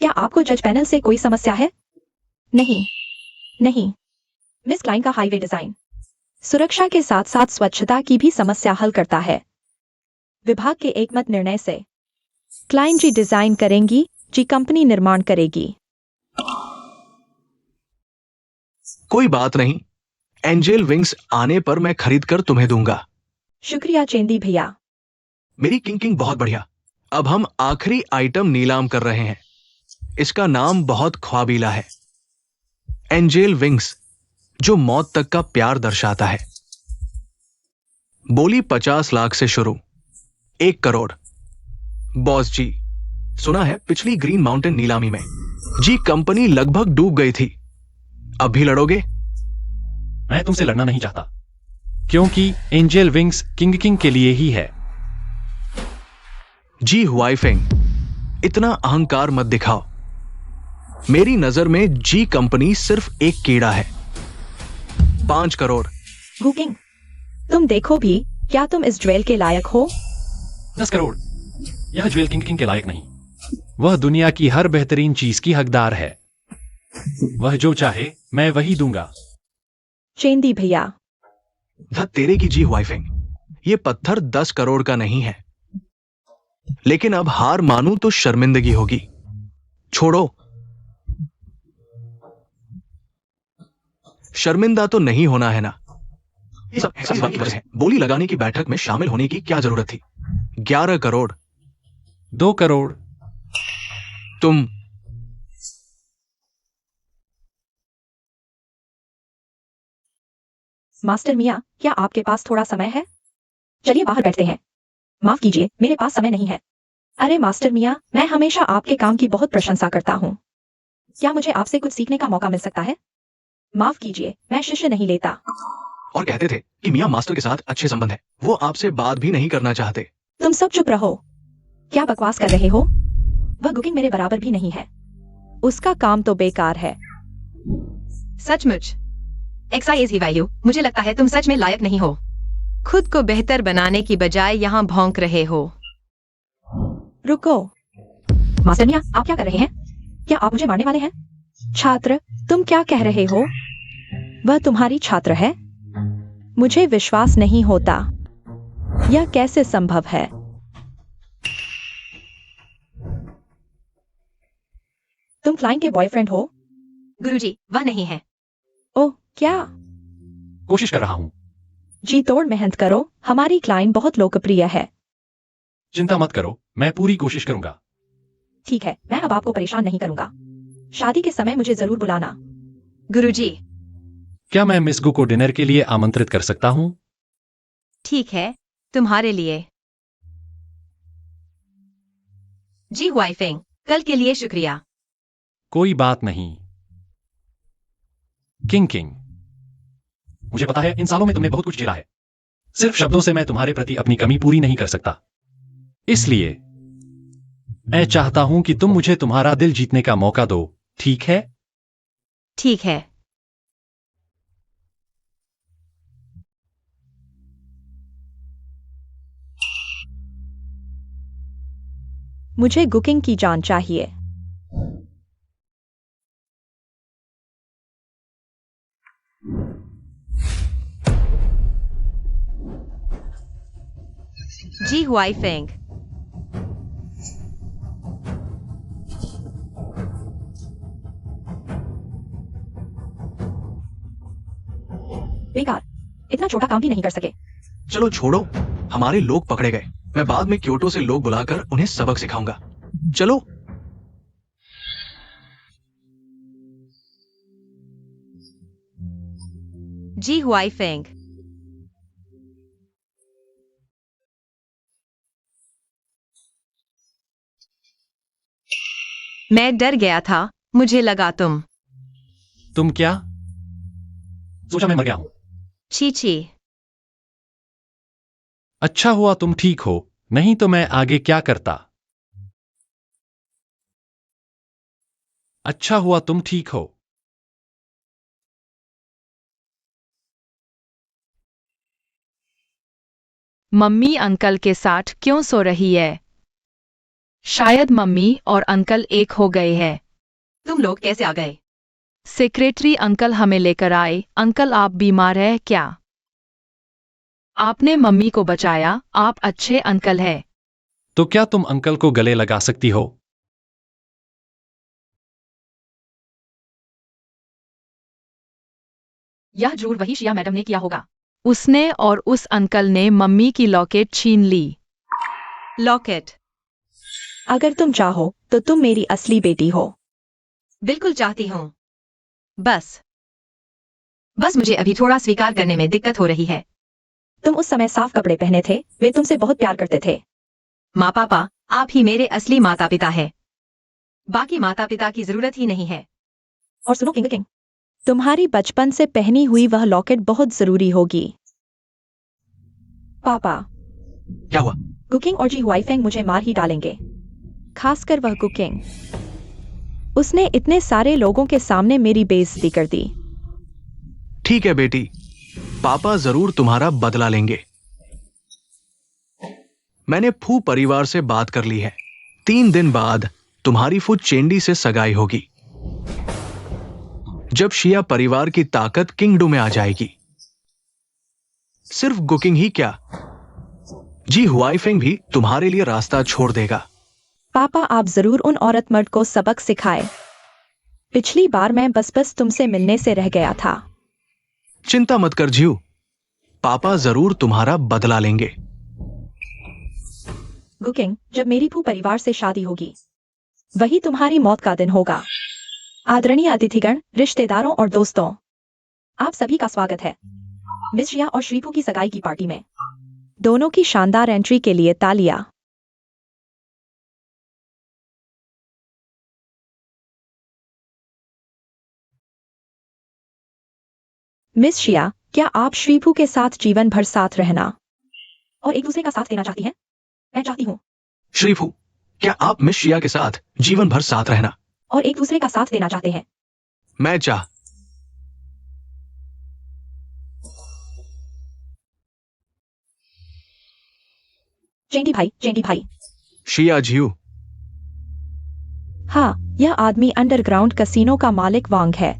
क्या आपको जज पैनल से कोई समस्या है? नहीं, नहीं। मिस क्लाइन का हाईवे डिजाइन
सुरक्षा के साथ साथ स्वच्छता की भी समस्या हल करता है।
विभाग के एकमत निर्णय से
क्लाइन जी डिजाइन करेंगी, जी कंपनी निर्माण करेगी।
कोई बात नहीं, एंजेल विंग्स आने पर मैं खरीद कर तुम्हें दूंगा।
शुक्रिया चेंदी भैया।
मेरी किंकिंग बहुत बढ़िया। अब हम आखिरी आइटम नीलाम कर रहे हैं। इसका नाम बहुत ख्वाबीला है, एंजेल विंग्स, जो मौत तक का प्यार दर्शाता है। बोली 50 लाख से शुरू, 1 करोड़। बॉस जी, सुना है पिछली ग्रीन माउंटेन नीलामी में जी कंपनी लगभग डूब गई थी। अब भी लड़ोगे?
मैं तुमसे लड़ना नहीं चाहता क्योंकि एंजेल विंग्स किंग के लिए ही है।
जी हुआई फेंग, इतना अहंकार मत दिखाओ। मेरी नजर में जी कंपनी सिर्फ एक कीड़ा है। 5 करोड़।
गुकिंग,
तुम देखो भी, क्या तुम इस ज्वेल के लायक हो?
10 करोड़। यह ज्वेल किंग के लायक नहीं। वह दुनिया की हर बेहतरीन चीज की हकदार है। वह जो चाहे मैं वही दूंगा।
चेंदी भैया,
धत तेरे की जी हुआई फेंग, ये पत्थर 10 करोड़ का नहीं है। लेकिन अब हार मानूं तो शर्मिंदगी होगी। छोड़ो। शर्मिंदा तो नहीं होना है ना। ये सब इस बात की वजह है। बोली लगाने की बैठक में शामिल होने की क्या जरूरत थी? 11 करोड़।
2 करोड़।
तुम
मास्टर मिया, क्या आपके पास थोड़ा समय है? चलिए बाहर बैठते हैं। माफ कीजिए, मेरे पास समय नहीं है। अरे मास्टर मिया, मैं हमेशा आपके काम की बहुत प्रशंसा करता हूँ। क्या मुझे आपसे कुछ सीखने का मौका मिल सकता है? माफ कीजिए, मैं शिष्य नहीं लेता।
और कहते थे कि मियां मास्टर के साथ अच्छे संबंध है। वो आपसे बात भी नहीं करना चाहते।
तुम सब चुप रहो। क्या बकवास कर रहे हो? वह कुकिंग मेरे बराबर भी नहीं है।
उसका काम तो बेकार है।
सचमुच। एक्साइज ही वैल्यू, मुझे लगता है तुम सच में लायक नहीं हो। खुद को बेहतर बनाने की बजाय यहाँ भौंक रहे हो।
रुको।
मास्टर मिया, आप क्या कर रहे हैं? क्या आप मुझे मारने वाले हैं?
छात्र, तुम क्या कह रहे हो? वह तुम्हारी छात्र है? मुझे विश्वास नहीं होता। यह कैसे संभव है?
तुम क्लाइंट के बॉयफ्रेंड हो?
गुरुजी, वह नहीं है।
ओह, क्या?
कोशिश कर रहा हूं।
जी तोड़ मेहनत करो, हमारी क्लाइंट बहुत लोकप्रिय है।
चिंता मत करो, मैं पूरी कोशिश करूंगा।
ठीक है, मैं अब आपको परेशान नहीं करूंगा। शादी के समय मुझे जरूर बुलाना।
गुरुजी,
क्या मैं मिस गु को डिनर के लिए आमंत्रित कर सकता हूं?
ठीक है, तुम्हारे लिए। जी हुआई फेंग, कल के लिए शुक्रिया।
कोई बात नहीं। किंग, मुझे पता है इन सालों में तुमने बहुत कुछ झेला है। सिर्फ शब्दों से मैं तुम्हारे प्रति अपनी कमी पूरी नहीं कर सकता। इसलिए मैं चाहता हूं कि तुम मुझे तुम्हारा दिल जीतने का मौका दो, ठीक है?
ठीक है।
मुझे गुकिंग की जान चाहिए।
जी हुआई फेंग।
बेकार, इतना छोटा काम भी नहीं कर सके।
चलो छोड़ो, हमारे लोग पकड़े गए। मैं बाद में क्योटो से लोग बुलाकर उन्हें सबक सिखाऊंगा। चलो।
जी हुआई फेंग। मैं डर गया था, मुझे लगा तुम।
तुम क्या सोचा? मैं मर गया हूं।
छी छी।
अच्छा हुआ तुम ठीक हो, नहीं तो मैं आगे क्या करता। अच्छा हुआ तुम ठीक हो।
मम्मी अंकल के साथ क्यों सो रही है? शायद मम्मी और अंकल एक हो गए हैं।
तुम लोग कैसे आ गए?
सेक्रेटरी अंकल हमें लेकर आए। अंकल आप बीमार है क्या? आपने मम्मी को बचाया, आप अच्छे अंकल हैं।
तो क्या तुम अंकल को गले लगा सकती हो?
यह जरूर वही शिया मैडम ने किया होगा।
उसने और उस अंकल ने मम्मी की लॉकेट छीन ली।
लॉकेट?
अगर तुम चाहो तो तुम मेरी असली बेटी हो।
बिल्कुल चाहती हूँ। बस मुझे अभी थोड़ा स्वीकार करने में दिक्कत हो रही है।
तुम उस समय साफ कपड़े पहने थे, वे तुमसे बहुत प्यार करते थे।
माँ पापा, आप ही मेरे असली माता पिता हैं। बाकी माता पिता की जरूरत ही नहीं है।
और सुनो किंग किंग,
तुम्हारी बचपन से पहनी हुई वह लॉकेट बहुत जरूरी होगी। पापा,
क्या हुआ?
कुकिंग और जी हुआईफेंग मुझे मार ही डालेंगे।
खासकर वह कुकिंग। उसने इतने सारे लोगों के सामने मेरी बेइज्जती कर दी।
ठीक है बेटी, पापा जरूर तुम्हारा बदला लेंगे। मैंने फू परिवार से बात कर ली है। 3 दिन बाद तुम्हारी फू चेंडी से सगाई होगी, जब शिया परिवार की ताकत किंगडम में आ जाएगी। सिर्फ कुकिंग ही क्या, जी हुआईफेंग भी तुम्हारे लिए रास्ता छोड़ देगा।
पापा आप जरूर उन औरत मर्द को सबक सिखाए। पिछली बार मैं बस तुमसे मिलने से रह गया था।
चिंता मत कर जीव, पापा जरूर तुम्हारा बदला लेंगे।
कुकिंग, जब मेरी फू परिवार से शादी होगी,
वही तुम्हारी मौत का दिन होगा।
आदरणीय अतिथिगण, रिश्तेदारों और दोस्तों, आप सभी का स्वागत है मिस शिया और श्रीफू की सगाई की पार्टी में।
दोनों की शानदार एंट्री के लिए तालियां। मिस शिया, क्या आप श्रीफू के साथ जीवन भर साथ रहना
और एक दूसरे का साथ देना चाहती हैं? मैं चाहती हूँ।
श्रीफू, क्या आप मिस शिया के साथ जीवन भर साथ रहना
और एक दूसरे का साथ देना चाहते हैं?
मैं चाह।
चेंडी भाई,
शिया जीव,
हाँ, यह आदमी अंडरग्राउंड कसीनो का मालिक वांग है।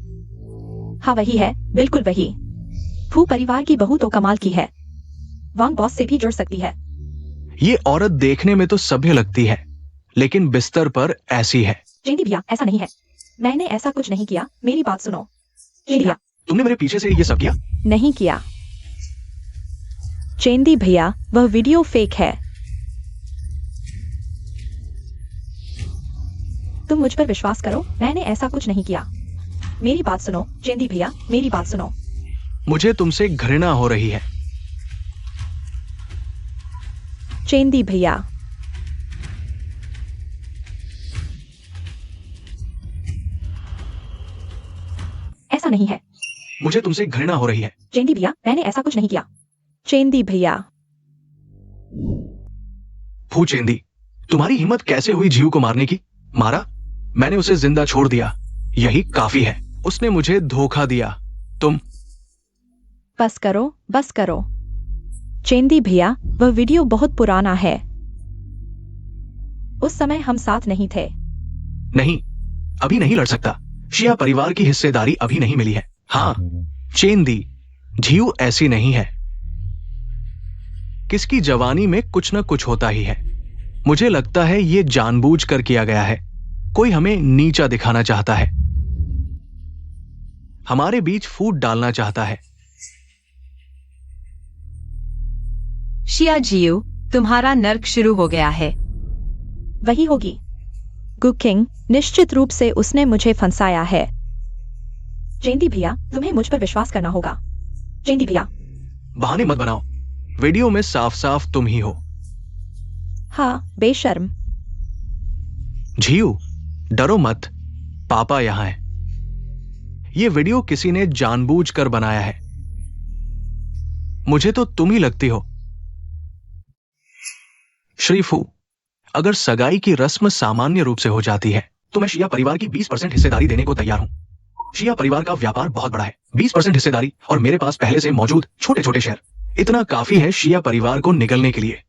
हाँ वही है, बिल्कुल वही। फू परिवार की बहू तो कमाल की है, वांग बॉस से भी जुड़ सकती है।
ये औरत देखने में तो सभ्य लगती है, लेकिन बिस्तर पर ऐसी है।
चेंडी भैया, ऐसा नहीं है। मैंने ऐसा कुछ नहीं किया, मेरी बात सुनो। चेंडी भैया,
तुमने मेरे पीछे से ये सब किया?
नहीं किया चेंदी भैया, वह वीडियो फेक है।
तुम मुझ पर विश्वास करो, मैंने ऐसा कुछ नहीं किया। मेरी बात सुनो चेंदी भैया, मेरी बात सुनो।
मुझे तुमसे घृणा हो रही है।
चेंदी भैया,
ऐसा नहीं है।
मुझे तुमसे घृणा हो रही है।
चेंदी भैया, मैंने ऐसा कुछ नहीं किया।
चेंदी भैया,
फू चेंदी, तुम्हारी हिम्मत कैसे हुई जीव को मारने की? मारा? मैंने उसे जिंदा छोड़ दिया, यही काफी है। उसने मुझे धोखा दिया। तुम
बस करो। चेंदी भैया, वह वीडियो बहुत पुराना है। उस समय हम साथ नहीं थे।
नहीं, अभी नहीं लड़ सकता। शिया परिवार की हिस्सेदारी अभी नहीं मिली है। हाँ चेंदी, झीव ऐसी नहीं है। किसकी जवानी में कुछ न कुछ होता ही है। मुझे लगता है ये जानबूझकर किया गया है। कोई हमें नीचा दिखाना चाहता है, हमारे बीच फूट डालना चाहता है।
शिया जियो, तुम्हारा नर्क शुरू हो गया है।
वही होगी गुकिंग, निश्चित रूप से उसने मुझे फंसाया है।
चेंदी भैया, तुम्हें मुझ पर विश्वास करना होगा। चेंदी भैया,
बहाने मत बनाओ, वीडियो में साफ साफ तुम ही हो।
हाँ, बेशर्म।
झीव, डरो मत, पापा यहां है। ये वीडियो किसी ने जानबूझकर बनाया है। मुझे तो तुम ही लगती हो। श्रीफू, अगर सगाई की रस्म सामान्य रूप से हो जाती है तो मैं शिया परिवार की 20% हिस्सेदारी देने को तैयार हूं। शिया परिवार का व्यापार बहुत बड़ा है, 20% हिस्सेदारी और मेरे पास पहले से मौजूद छोटे छोटे शेयर, इतना काफी है शिया परिवार को निगलने के लिए।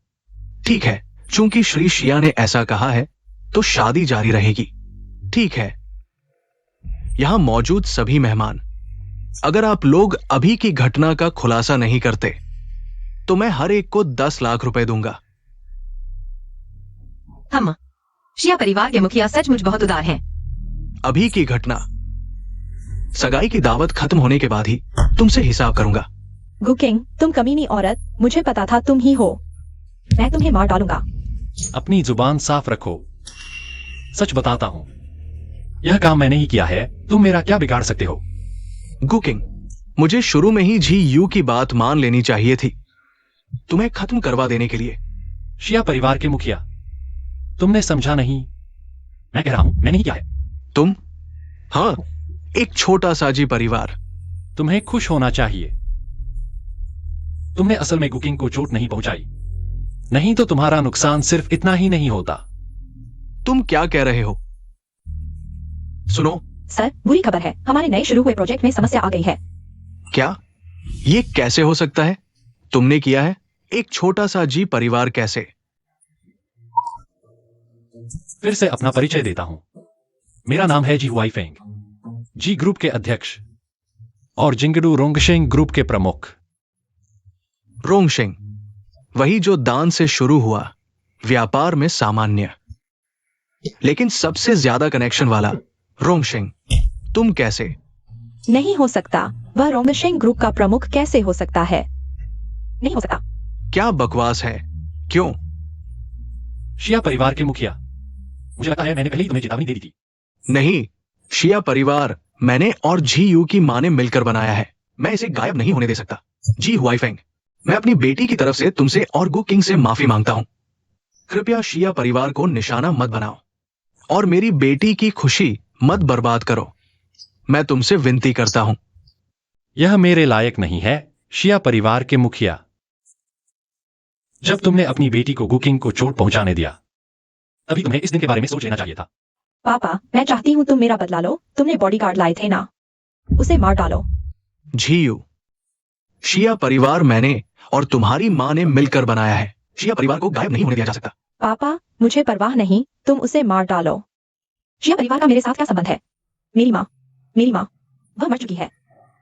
ठीक है, चूंकि श्री शिया ने ऐसा कहा है तो शादी जारी रहेगी। ठीक है, यहां मौजूद सभी मेहमान, अगर आप लोग अभी की घटना का खुलासा नहीं करते तो मैं हर एक को 10 लाख रुपए दूंगा।
हम शिया परिवार के मुखिया सचमुच बहुत उदार हैं।
अभी की घटना, सगाई की दावत खत्म होने के बाद ही तुमसे हिसाब करूंगा।
गुकिंग, तुम कमीनी औरत, मुझे पता था तुम ही हो। मैं तुम्हें मार डालूंगा।
अपनी जुबान साफ रखो। सच बताता हूं, यह काम मैंने ही किया है, तुम मेरा क्या बिगाड़ सकते हो?
गुकिंग, मुझे शुरू में ही जी यू की बात मान लेनी चाहिए थी, तुम्हें खत्म करवा देने के लिए।
शिया परिवार के मुखिया, तुमने समझा नहीं। मैं कह रहा हूं, मैंने ही किया है।
तुम? हाँ, एक छोटा सा जी परिवार।
तुम्हें खुश होना चाहिए। तुमने असल में कुकिंग को चोट नहीं पहुंचाई, नहीं तो तुम्हारा नुकसान सिर्फ इतना ही नहीं होता।
तुम क्या कह रहे हो? सुनो।
सर, बुरी खबर है, हमारे नए शुरू हुए प्रोजेक्ट में समस्या आ गई है।
क्या? ये कैसे हो सकता है? तुमने किया है? एक छोटा सा जी परिवार कैसे?
फिर से अपना परिचय देता हूं। मेरा नाम है जी हुआईफेंग, जी ग्रुप के अध्यक्ष और जिंगडू रोंगशेंग ग्रुप के प्रमुख।
रोंगशेंग, वही जो दान से शुरू हुआ, व्यापार में सामान्य, लेकिन सबसे ज्यादा कनेक्शन वाला रोंगशेंग। तुम कैसे?
नहीं हो सकता, वह रोंगशेंग ग्रुप का प्रमुख कैसे हो सकता है?
नहीं हो सकता।
क्या बकवास है? क्यों?
शिया परिवार के मुखिया, मुझे लगता है मैंने पहले ही तुम्हें चेतावनी दे दी थी।
नहीं, शिया परिवार मैंने और जी यू की मां ने मिलकर बनाया है। मैं इसे गायब नहीं होने दे सकता। जी हुआईफेंग, मैं अपनी बेटी की तरफ से तुमसे और गु किंग से माफी मांगता हूं। कृपया शिया परिवार को निशाना मत बनाओ और मेरी बेटी की खुशी मत बर्बाद करो। मैं तुमसे विनती करता हूं।
यह मेरे लायक नहीं है, शिया परिवार के मुखिया। जब तुमने अपनी बेटी को कुकिंग को चोट पहुंचाने दिया, तभी तुम्हें इस दिन के बारे में सोच लेना चाहिए था।
पापा, मैं चाहती हूँ तुम मेरा बदला लो। तुमने बॉडीगार्ड लाए थे ना, उसे मार डालो।
झीयू, शिया परिवार मैंने और तुम्हारी मां ने मिलकर बनाया है। शिया परिवार को गायब नहीं होने दिया जा सकता।
पापा, मुझे परवाह नहीं, तुम उसे मार डालो। शिया परिवार का मेरे साथ क्या संबंध है? मेरी माँ, वह मर चुकी है।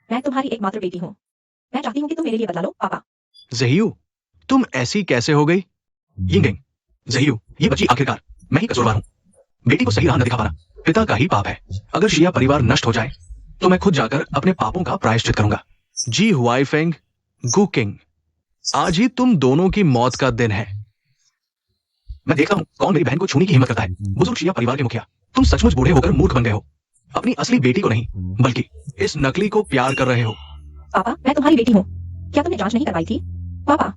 मैं तुम्हारी एकमात्र बेटी हूँ। मैं चाहती हूँ कि तुम मेरे लिए बदला लो, पापा।
ज़हियू, तुम ऐसी कैसे हो गई? यिंगेंग, ज़हियू, ये बच्ची आखिरकार मैं ही कसूरवार हूँ। बेटी को सही राह न दिखा पाना पिता का ही पाप है। अगर शिया परिवार नष्ट हो जाए तो मैं खुद जाकर अपने पापों का प्रायश्चित करूंगा। जी हुआईफेंग, गु किंग, आज ही तुम दोनों की मौत का दिन है। मैं देखता हूं कौन मेरी बहन को छूने की हिम्मत करता है। बुजुर्ग शिया परिवार के मुखिया, तुम सचमुच बूढ़े होकर मूर्ख बन गए हो। अपनी असली बेटी को नहीं, बल्कि इस नकली को प्यार कर रहे हो।
पापा, मैं तुम्हारी बेटी हूँ। क्या तुमने जांच नहीं करवाई थी, पापा?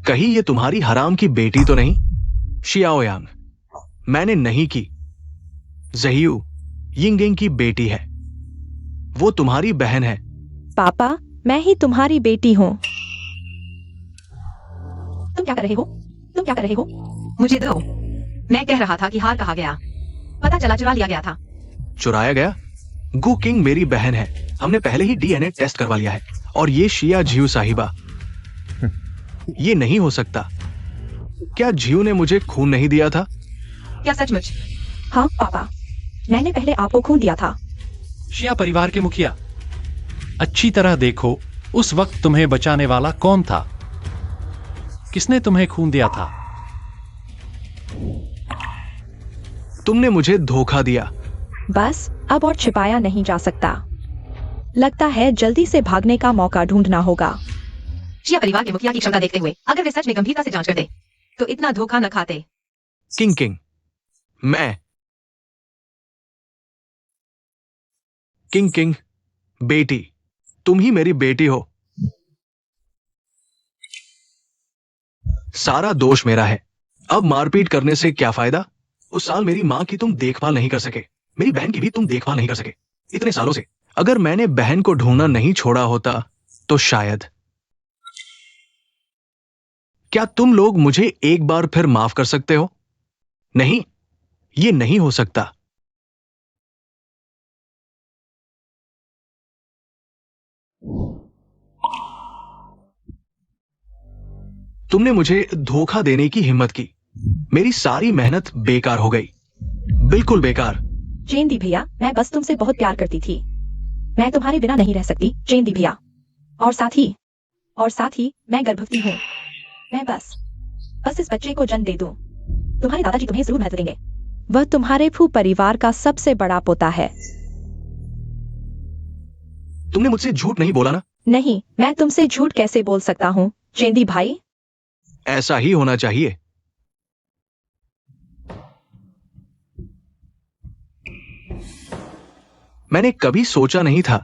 कहीं ये तुम्हारी हराम की बेटी तो नहीं? शियाओयांग, मैंने नहीं की। ज़हियू यिंगेंग की बेटी है, वो तुम्हारी बहन है।
पापा, मैं ही तुम्हारी बेटी हूँ।
तुम क्या कर रहे हो?
मुझे दो। मैं कह रहा था कि हार कहा गया। पता चला चुरा लिया गया था।
चुराया गया? गु किंग मेरी बहन है, हमने पहले ही डीएनए टेस्ट करवा लिया है। और ये शिया झियो साहिबा, ये नहीं हो सकता। क्या झियो ने मुझे खून नहीं दिया था?
क्या सचमुच?
हाँ पापा, मैंने पहले आपको खून दिया था।
शिया परिवार के मुखिया, अच्छी तरह देखो, उस वक्त तुम्हें बचाने वाला कौन था? किसने तुम्हें खून दिया था?
तुमने मुझे धोखा दिया।
बस अब और छिपाया नहीं जा सकता। लगता है जल्दी से भागने का मौका ढूंढना होगा।
शिया परिवार के मुखिया की क्षमता देखते हुए अगर वे सच में गंभीरता से जांच करते तो इतना धोखा न खाते।
किंग किंग, मैं किंग किंग, बेटी, तुम ही मेरी बेटी हो। सारा दोष मेरा है। अब मारपीट करने से क्या फायदा? उस साल मेरी मां की तुम देखभाल नहीं कर सके, मेरी बहन की भी तुम देखभाल नहीं कर सके इतने सालों से। अगर मैंने बहन को ढूंढना नहीं छोड़ा होता तो शायद। क्या तुम लोग मुझे एक बार फिर माफ कर सकते हो? नहीं, ये नहीं हो सकता। तुमने मुझे धोखा देने की हिम्मत की। मेरी सारी मेहनत बेकार हो गई, बिल्कुल बेकार।
चेंदी भैया, मैं बस तुमसे बहुत प्यार करती थी। मैं तुम्हारे बिना नहीं रह सकती चेंदी भैया। और साथ ही मैं गर्भवती हूँ। मैं बस इस बच्चे को जन्म दे दूं। तुम्हारे दादाजी तुम्हें जरूर महत्व देंगे।
वह तुम्हारे फू परिवार का सबसे बड़ा पोता है।
तुमने मुझसे झूठ नहीं बोला ना?
नहीं, मैं तुमसे झूठ कैसे बोल सकता हूँ चेंदी भाई?
ऐसा ही होना चाहिए। मैंने कभी सोचा नहीं था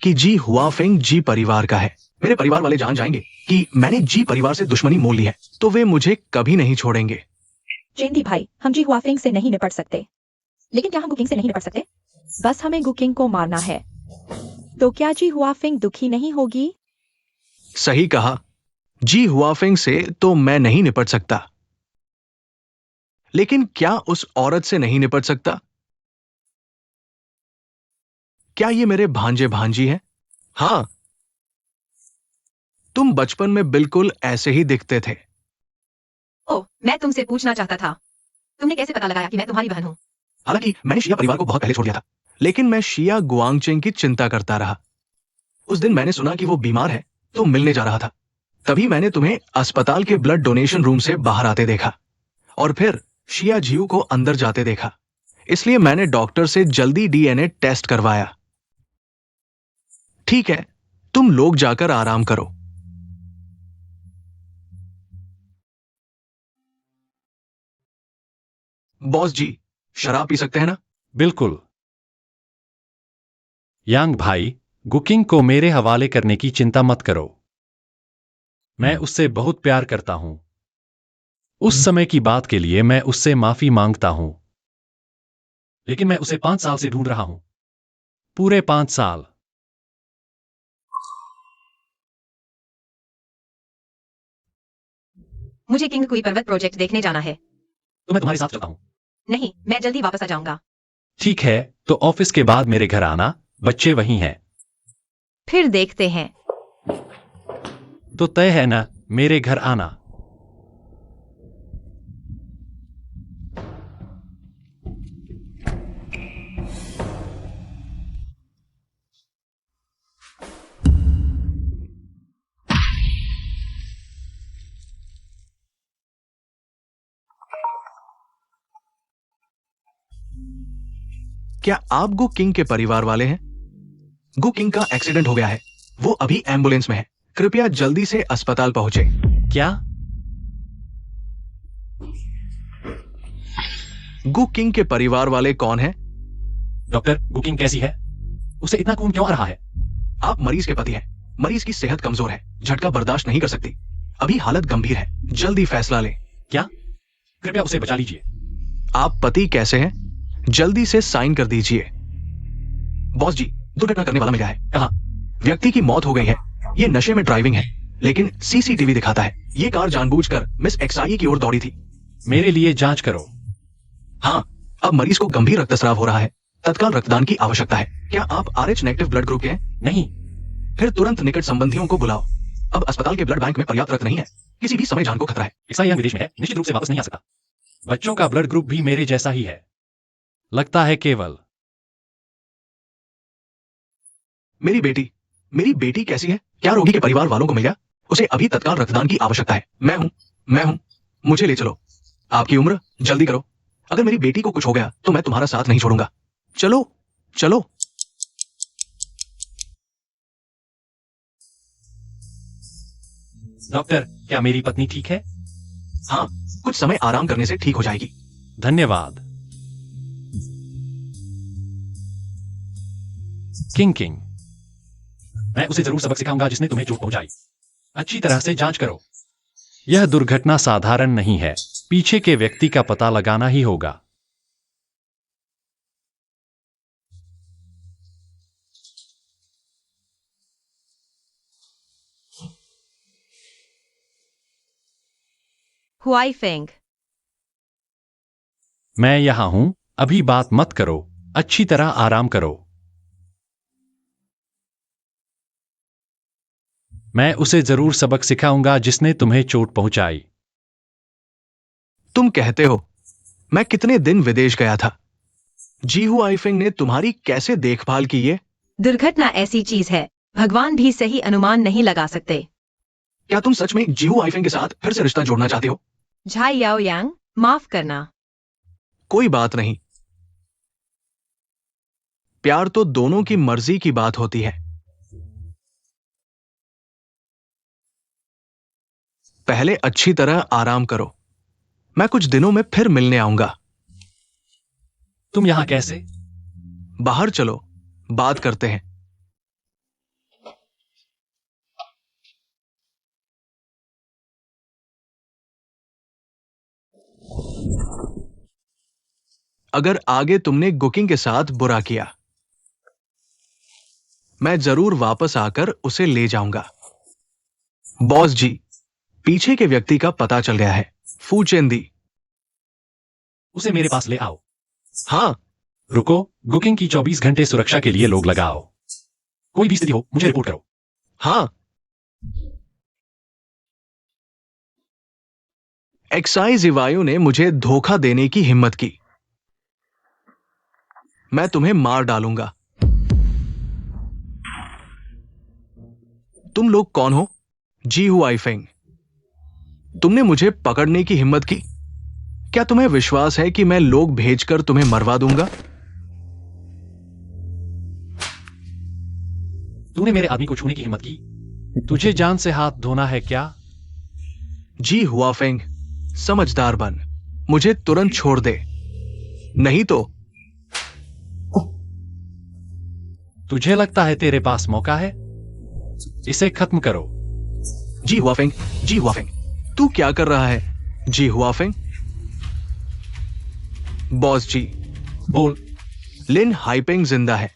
कि जी हुआफेंग जी परिवार का है। मेरे परिवार वाले जान जाएंगे कि मैंने जी परिवार से दुश्मनी मोल ली है तो वे मुझे कभी नहीं छोड़ेंगे।
चेंदी भाई, हम जी हुआफेंग से नहीं निपट सकते। लेकिन क्या हम गुकिंग से नहीं निपट सकते?
बस हमें गुकिंग को मारना है। तो क्या जी हुआफेंग दुखी नहीं होगी?
सही कहा, जी हुआफेंग से तो मैं नहीं निपट सकता, लेकिन क्या उस औरत से नहीं निपट सकता? क्या ये मेरे भांजे भांजी हैं? हाँ, तुम बचपन में बिल्कुल ऐसे ही दिखते थे।
ओह, मैं तुमसे पूछना चाहता था, तुमने कैसे पता लगाया कि मैं तुम्हारी बहन हूँ?
हालांकि मैंने शिया परिवार को बहुत पहले छोड़ दिया था, लेकिन मैं शिया गुआंगचेंग की चिंता करता रहा। उस दिन मैंने सुना कि वो बीमार है तो मिलने जा रहा था। तभी मैंने तुम्हें अस्पताल के ब्लड डोनेशन रूम से बाहर आते देखा और फिर शिया झियो को अंदर जाते देखा। इसलिए मैंने डॉक्टर से जल्दी डीएनए टेस्ट करवाया। ठीक है, तुम लोग जाकर आराम करो। बॉस जी, शराब पी सकते हैं ना?
बिल्कुल। यांग भाई, गुकिंग को मेरे हवाले करने की चिंता मत करो। मैं उससे बहुत प्यार करता हूं। उस समय की बात के लिए मैं उससे माफी मांगता हूं। लेकिन मैं उसे 5 साल से ढूंढ रहा हूं, पूरे 5 साल।
मुझे किंग कुई पर्वत प्रोजेक्ट देखने जाना है।
तो मैं तुम्हारे साथ चलता हूं।
नहीं, मैं जल्दी वापस आ जाऊंगा।
ठीक है, तो ऑफिस के बाद मेरे घर आना, बच्चे वहीं हैं।
फिर देखते हैं।
तो तय है ना मेरे घर आना?
क्या आप गु किंग के परिवार वाले हैं? गु किंग का एक्सीडेंट हो गया है, वो अभी एम्बुलेंस में है। कृपया जल्दी से अस्पताल पहुंचे।
क्या?
गु किंग के परिवार वाले कौन हैं?
डॉक्टर, गुकिंग कैसी है? उसे इतना खून क्यों आ रहा है?
आप मरीज के पति हैं। मरीज की सेहत कमजोर है, झटका बर्दाश्त नहीं कर सकती। अभी हालत गंभीर है, जल्दी फैसला लें।
क्या? कृपया उसे बचा लीजिए।
आप पति कैसे हैं? जल्दी से साइन कर दीजिए। बॉस जी, दुर्घटना करने वाला मिला है।
कहां?
व्यक्ति की मौत हो गई है। ये नशे में ड्राइविंग है, लेकिन सीसीटीवी दिखाता है ये कार जानबूझकर मिस एक्साई की ओर दौड़ी थी।
मेरे लिए जांच करो।
हाँ, अब मरीज को गंभीर रक्तस्राव हो रहा है, तत्काल रक्तदान की आवश्यकता है। क्या आप RH नेगेटिव ब्लड ग्रुप के हैं?
नहीं।
फिर तुरंत निकट संबंधियों को बुलाओ। अब अस्पताल के ब्लड बैंक में पर्याप्त रक्त नहीं है, किसी भी समय जान को खतरा है।
ऐसा यह विदेश में है, निश्चित रूप से वापस नहीं आ सकता। बच्चों का ब्लड ग्रुप भी मेरे जैसा ही है, लगता है केवल।
मेरी बेटी कैसी है? क्या रोगी के परिवार वालों को मिल गया? उसे अभी तत्काल रक्तदान की आवश्यकता है। मैं हूं, मुझे ले चलो। आपकी उम्र, जल्दी करो। अगर मेरी बेटी को कुछ हो गया तो मैं तुम्हारा साथ नहीं छोड़ूंगा। चलो।
डॉक्टर, क्या मेरी पत्नी ठीक है?
हाँ, कुछ समय आराम करने से ठीक हो जाएगी।
धन्यवाद। किंग, मैं उसे जरूर सबक सिखाऊंगा जिसने तुम्हें चोट पहुंचाई। अच्छी तरह से जांच करो। यह दुर्घटना साधारण नहीं है, पीछे के व्यक्ति का पता लगाना ही होगा।
हुआई फेंग।
मैं यहां हूं, अभी बात मत करो, अच्छी तरह आराम करो। मैं उसे जरूर सबक सिखाऊंगा जिसने तुम्हें चोट पहुंचाई।
तुम कहते हो, मैं कितने दिन विदेश गया था। जी हुआई फेंग ने तुम्हारी कैसे देखभाल की? ये
दुर्घटना ऐसी चीज है, भगवान भी सही अनुमान नहीं लगा सकते।
क्या तुम सच में जी हुआई फेंग के साथ फिर से रिश्ता जोड़ना चाहते हो?
झाई याओ यांग, माफ करना।
कोई बात नहीं, प्यार तो दोनों की मर्जी की बात होती है। पहले अच्छी तरह आराम करो, मैं कुछ दिनों में फिर मिलने आऊंगा।
तुम यहां कैसे?
बाहर चलो, बात करते हैं। अगर आगे तुमने गुकिंग के साथ बुरा किया, मैं जरूर वापस आकर उसे ले जाऊंगा। बॉस जी, पीछे के व्यक्ति का पता चल गया है, फू चेंदी।
उसे मेरे पास ले आओ।
हाँ,
रुको, बुकिंग की 24 घंटे सुरक्षा के लिए लोग लगाओ। कोई भी स्थिति हो मुझे रिपोर्ट करो।
हाँ। एक्साइज इवायु ने मुझे धोखा देने की हिम्मत की, मैं तुम्हें मार डालूंगा। तुम लोग कौन हो? जी हुआई फेंग, तुमने मुझे पकड़ने की हिम्मत की। क्या तुम्हें विश्वास है कि मैं लोग भेजकर तुम्हें मरवा दूंगा?
तूने मेरे आदमी को छूने की हिम्मत की? तुझे जान से हाथ धोना है क्या?
जी हुआ फेंग, समझदार बन, मुझे तुरंत छोड़ दे, नहीं तो।
तुझे लगता है तेरे पास मौका है? इसे खत्म करो।
जी हुआ फेंग, तू क्या कर रहा है? जी हुआ फेंग। बॉस जी,
बोल।
लिन हाइपेंग जिंदा है।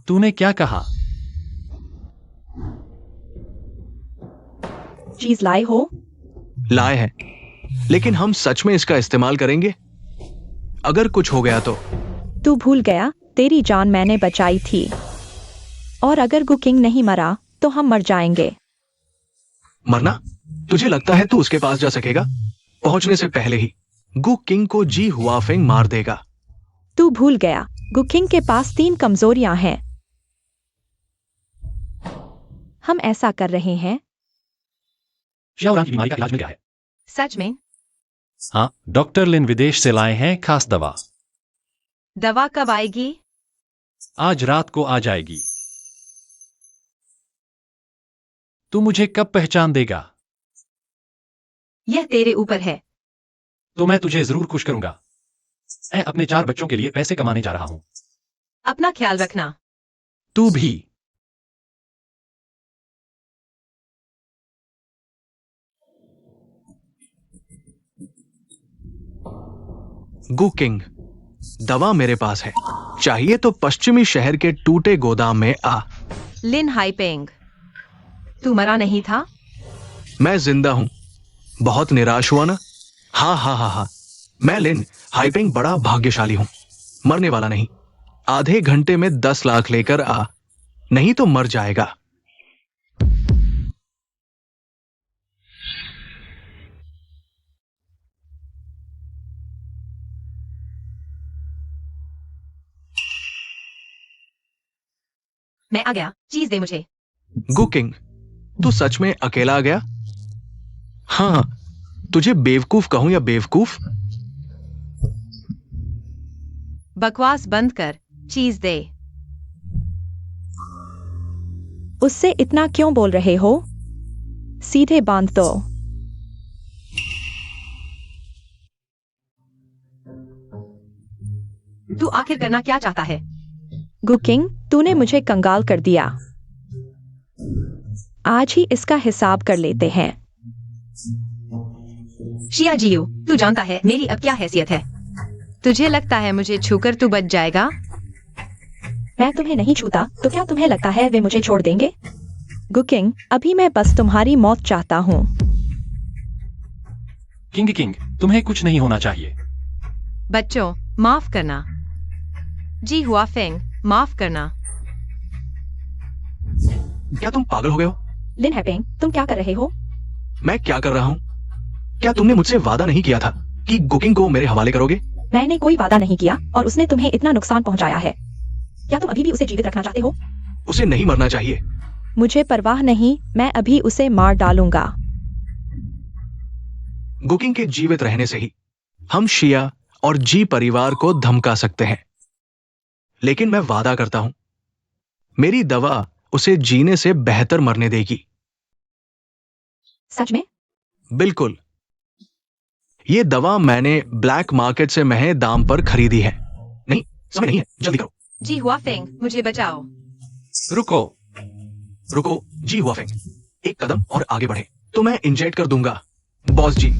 तूने क्या कहा?
चीज लाए हो?
लाए हैं, लेकिन हम सच में इसका इस्तेमाल करेंगे? अगर कुछ हो गया तो?
तू भूल गया, तेरी जान मैंने बचाई थी। और अगर गुकिंग नहीं मरा तो हम मर जाएंगे।
मरना? तुझे लगता है तू उसके पास जा सकेगा? पहुंचने से पहले ही गु किंग को जी हुआफेंग मार देगा।
तू भूल गया, गुकिंग के पास 3 कमजोरियां हैं। हम ऐसा कर रहे हैं।
शाओरान की बीमारी का इलाज मिल गया है।
सच में?
हाँ, डॉक्टर लिन विदेश से लाए हैं खास दवा।
दवा कब आएगी?
आज रात को आ जाएगी। तू मुझे कब पहचान देगा?
यह तेरे ऊपर है।
तो मैं तुझे जरूर खुश करूंगा। मैं अपने 4 बच्चों के लिए पैसे कमाने जा रहा हूं।
अपना ख्याल रखना।
तू भी।
गु किंग, दवा मेरे पास है, चाहिए तो पश्चिमी शहर के टूटे गोदाम में आ।
लिन हाइपेंग, तू मरा नहीं था?
मैं जिंदा हूं, बहुत निराश हुआ ना? हाँ हाँ हाँ हाँ, मैं लिन हाइपिंग बड़ा भाग्यशाली हूं। मरने वाला नहीं। आधे घंटे में 10 लाख लेकर आ, नहीं तो मर जाएगा।
मैं आ गया, चीज दे मुझे।
गुकिंग, तू सच में अकेला आ गया? हाँ, तुझे बेवकूफ कहूं या बेवकूफ?
बकवास बंद कर, चीज दे।
उससे इतना क्यों बोल रहे हो? सीधे बांध दो।
तू आखिर करना क्या चाहता है?
गुकिंग, तूने मुझे कंगाल कर दिया। आज ही इसका हिसाब कर लेते हैं।
शिया जियो, तू जानता है मेरी अब क्या हैसियत है?
तुझे लगता है मुझे छूकर तू बच जाएगा?
मैं तुम्हें नहीं छूता तो क्या तुम्हें लगता है वे मुझे छोड़ देंगे?
गुकिंग, अभी मैं बस तुम्हारी मौत चाहता हूँ।
किंग, तुम्हें कुछ नहीं होना चाहिए।
बच्चों, माफ करना। जी हुआ फेंग, माफ करना।
क्या तुम पागल हो गए हो?
लिन हैपेंग, तुम क्या कर रहे हो?
मैं क्या कर रहा हूं? क्या तुमने मुझसे वादा नहीं किया था कि गुकिंग को मेरे हवाले करोगे?
मैंने कोई वादा नहीं किया और उसने तुम्हें इतना नुकसान पहुंचाया है। क्या तुम अभी भी उसे जीवित रखना चाहते हो?
उसे नहीं मरना चाहिए।
मुझे परवाह नहीं, मैं अभी उसे मार डालूंगा।
गुकिंग के जीवित रहने से ही हम शिया और जी परिवार को धमका सकते हैं। लेकिन मैं वादा करता हूं, मेरी दवा उसे जीने से बेहतर मरने देगी।
सच में?
बिल्कुल। ये दवा मैंने ब्लैक मार्केट से महंगे दाम पर खरीदी है। नहीं, समय नहीं है, जल्दी करो।
जी हुआ फेंग, मुझे बचाओ।
रुको।
रुको, जी हुआ फेंग, एक कदम और आगे बढ़े तो मैं इंजेक्ट कर दूंगा। बॉस जी,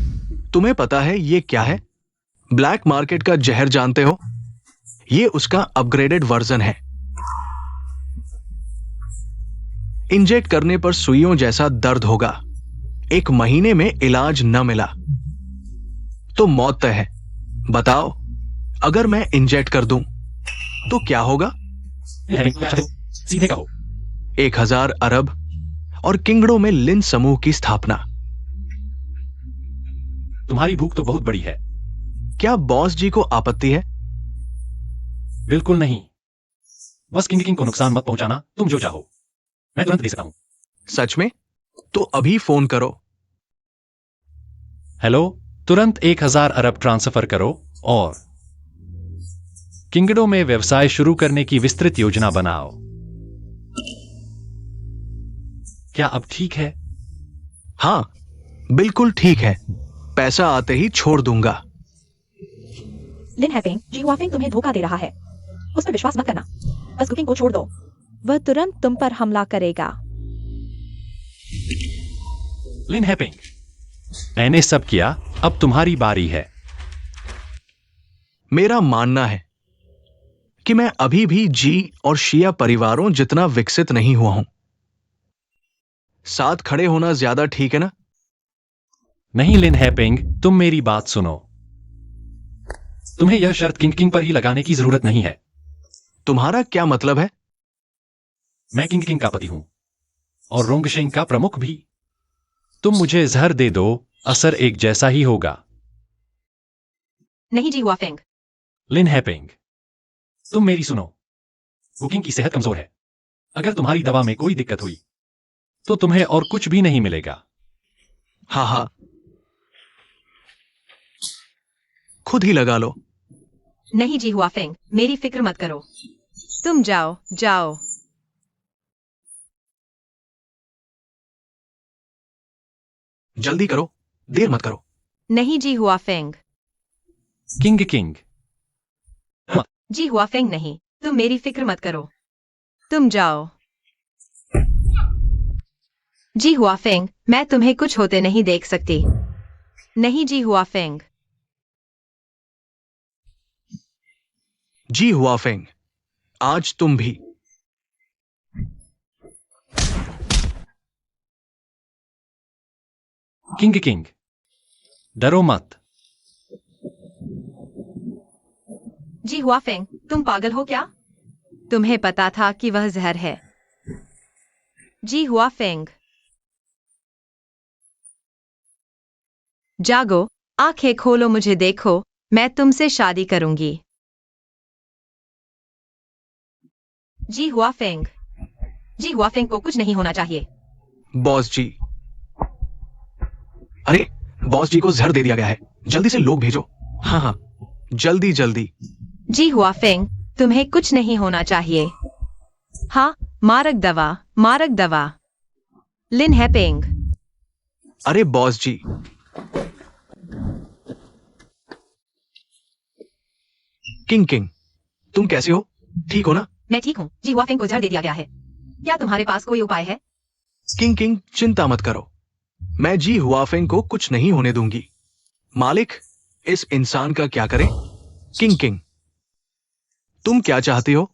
तुम्हें पता है ये क्या है? ब्लैक मार्केट का जहर जानते हो? ये उसका अपग्रेडेड वर्जन है। इंजेक्ट करने पर सुइयों जैसा दर्द होगा। 1 महीने में इलाज न मिला तो मौत तय है। बताओ, अगर मैं इंजेक्ट कर दूं तो क्या होगा?
सीधे कहो।
1000 अरब और किंगडो में लिन समूह की स्थापना।
तुम्हारी भूख तो बहुत बड़ी है।
क्या बॉस जी को आपत्ति है?
बिल्कुल नहीं। बस किंग को नुकसान मत पहुंचाना, तुम जो चाहो मैं तुरंत दे सकता हूं।
सच में? तो अभी फोन करो।
हेलो, तुरंत 1000 अरब ट्रांसफर करो और किंगडो में व्यवसाय शुरू करने की विस्तृत योजना बनाओ। क्या अब ठीक है?
हाँ, बिल्कुल ठीक है। पैसा आते ही छोड़ दूंगा।
लिन हैपेंग, जी हुआफेंग तुम्हें धोखा दे रहा है। उस पर विश्वास मत करना। बस कुकिंग को छोड़ दो।
वह तुरंत तुम पर हमला करेगा।
लिन हैपिंग, मैंने सब किया, अब तुम्हारी बारी है।
मेरा मानना है कि मैं अभी भी जी और शिया परिवारों जितना विकसित नहीं हुआ हूं। साथ खड़े होना ज्यादा ठीक है ना?
नहीं लिन हैपिंग, तुम मेरी बात सुनो। तुम्हें यह शर्त किंग पर ही लगाने की जरूरत नहीं है।
तुम्हारा क्या मतलब है?
मैं किंग का पति हूं और रोंगशेंग का प्रमुख भी। तुम मुझे जहर दे दो, असर एक जैसा ही होगा।
नहीं जी हुआ फेंग।
लिन हैपिंग, तुम मेरी सुनो। कुकिंग की सेहत कमजोर है। अगर तुम्हारी दवा में कोई दिक्कत हुई तो तुम्हें और कुछ भी नहीं मिलेगा।
हाँ हाँ, खुद ही लगा लो।
नहीं जी हुआ फेंग, मेरी फिक्र मत करो।
तुम जाओ, जाओ।
जल्दी करो, देर मत करो।
नहीं जी हुआ फेंग।
किंग,
जी हुआ फेंग नहीं, तुम मेरी फिक्र मत करो।
तुम जाओ। जी हुआ फेंग, मैं तुम्हें कुछ होते नहीं देख सकती। नहीं जी हुआ फेंग।
जी हुआ फेंग, आज तुम भी।
किंग, डरो मत।
जी हुआ फेंग, तुम पागल हो क्या?
तुम्हें पता था कि वह जहर है।
जी हुआ फेंग,
जागो, आंखें खोलो, मुझे देखो, मैं तुमसे शादी करूंगी।
जी हुआ फेंग, जी हुआ फेंग को कुछ नहीं होना चाहिए।
बॉस जी, अरे बॉस जी को जहर दे दिया गया है, जल्दी से लोग भेजो। हाँ हाँ, जल्दी जल्दी।
जी हुआ फेंग, तुम्हें कुछ नहीं होना चाहिए। हाँ, मारक दवा, मारक दवा। लिन है पेंग।
अरे बॉस जी, किंग किंग, तुम कैसे हो? ठीक हो ना?
मैं ठीक हूँ। जी हुआ फेंग को जहर दे दिया गया है। क्या तुम्हारे पास कोई उपाय है?
किंग किंग, चिंता मत करो, मैं जी हुआफेंग को कुछ नहीं होने दूंगी। मालिक, इस इंसान का क्या करें? किंग किंग, तुम क्या चाहती हो?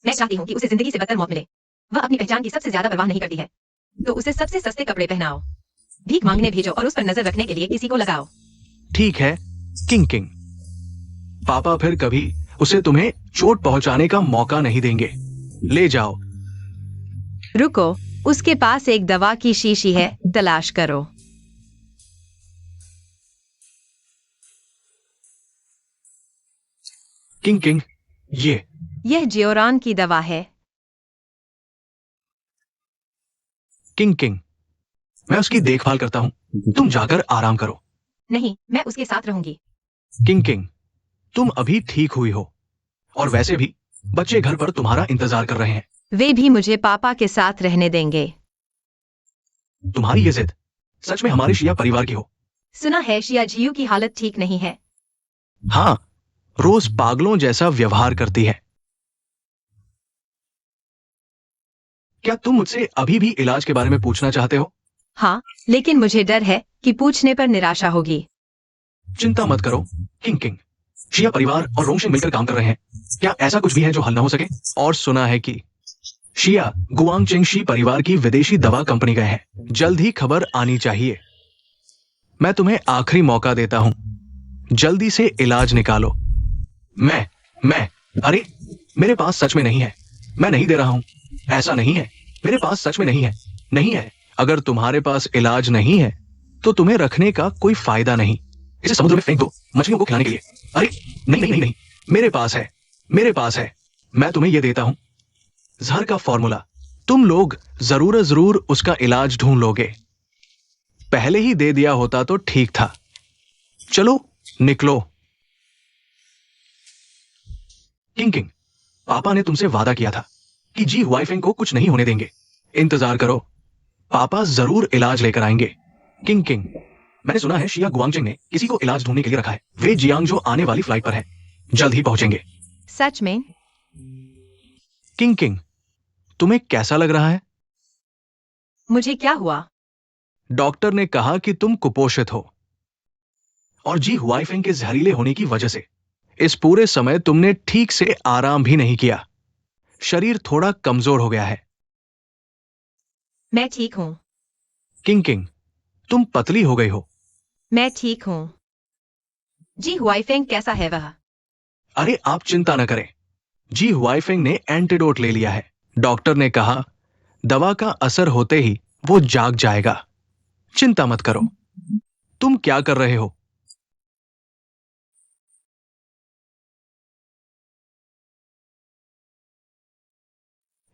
मैं चाहती हूँ कि उसे जिंदगी से बदतर मौत मिले। वह अपनी पहचान की सबसे ज्यादा परवाह नहीं करती है, तो उसे सबसे सस्ते कपड़े पहनाओ, भीख मांगने भेजो और उस पर नजर रखने के लिए किसी को लगाओ।
ठीक है किंग किंग, पापा फिर कभी उसे तुम्हें चोट पहुंचाने का मौका नहीं देंगे। ले जाओ।
रुको, उसके पास एक दवा की शीशी है, तलाश करो।
किंग किंग,
यह जियोरान की दवा है।
किंग किंग, मैं उसकी देखभाल करता हूं, तुम जाकर आराम करो।
नहीं, मैं उसके साथ रहूंगी।
किंग किंग, तुम अभी ठीक हुई हो, और वैसे भी बच्चे घर पर तुम्हारा इंतजार कर रहे हैं।
वे भी मुझे पापा के साथ रहने देंगे।
तुम्हारी ये जिद सच में हमारे शिया परिवार की हो।
सुना है शिया जियू की हालत ठीक नहीं है।
हाँ, रोज पागलों जैसा व्यवहार करती है। क्या तुम मुझसे अभी भी इलाज के बारे में पूछना चाहते हो?
हाँ, लेकिन मुझे डर है कि पूछने पर निराशा होगी।
चिंता मत करो किंग किंग, शिया परिवार और रोंगशिंग मिलकर काम कर रहे हैं। क्या ऐसा कुछ भी है जो हल ना हो सके? और सुना है कि शिया गुआंगचेंग शी परिवार की विदेशी दवा कंपनी गए हैं। जल्द ही खबर आनी चाहिए। मैं तुम्हें आखिरी मौका देता हूं, जल्दी से इलाज निकालो। मैं अरे, मेरे पास सच में नहीं है, मैं नहीं दे रहा हूं। ऐसा नहीं है, मेरे पास सच में नहीं है, नहीं है। अगर तुम्हारे पास इलाज नहीं है तो तुम्हें रखने का कोई फायदा नहीं। इसे समुद्र में फेंक दो मछलियों को खिलाने के लिए। अरे नहीं नहीं नहीं नहीं, मेरे पास है, मेरे पास है, मैं तुम्हें यह देता हूं, जहर का फॉर्मूला। तुम लोग जरूर उसका इलाज ढूंढ लोगे। पहले ही दे दिया होता तो ठीक था। चलो निकलो। किंग किंग, पापा ने तुमसे वादा किया था कि जी हुआइफेंग को कुछ नहीं होने देंगे। इंतजार करो, पापा जरूर इलाज लेकर आएंगे। किंग किंग, मैंने सुना है शिया गुआंगचेंग ने किसी को इलाज ढूंढने के लिए रखा है। वे जियांगजो आने वाली फ्लाइट पर है, जल्द ही पहुंचेंगे।
सच में?
किंग किंग, तुम्हें कैसा लग रहा है?
मुझे क्या हुआ?
डॉक्टर ने कहा कि तुम कुपोषित हो, और जी हुआइफेंग के जहरीले होने की वजह से इस पूरे समय तुमने ठीक से आराम भी नहीं किया। शरीर थोड़ा कमजोर हो गया है।
मैं ठीक हूँ।
किंग किंग, तुम पतली हो गई हो।
मैं ठीक हूँ।
जी हुआइफेंग कैसा है वह?
अरे आप चिंता न करें, जी हुआइफेंग ने एंटीडोट ले लिया है। डॉक्टर ने कहा दवा का असर होते ही वो जाग जाएगा। चिंता मत करो। तुम क्या कर रहे हो?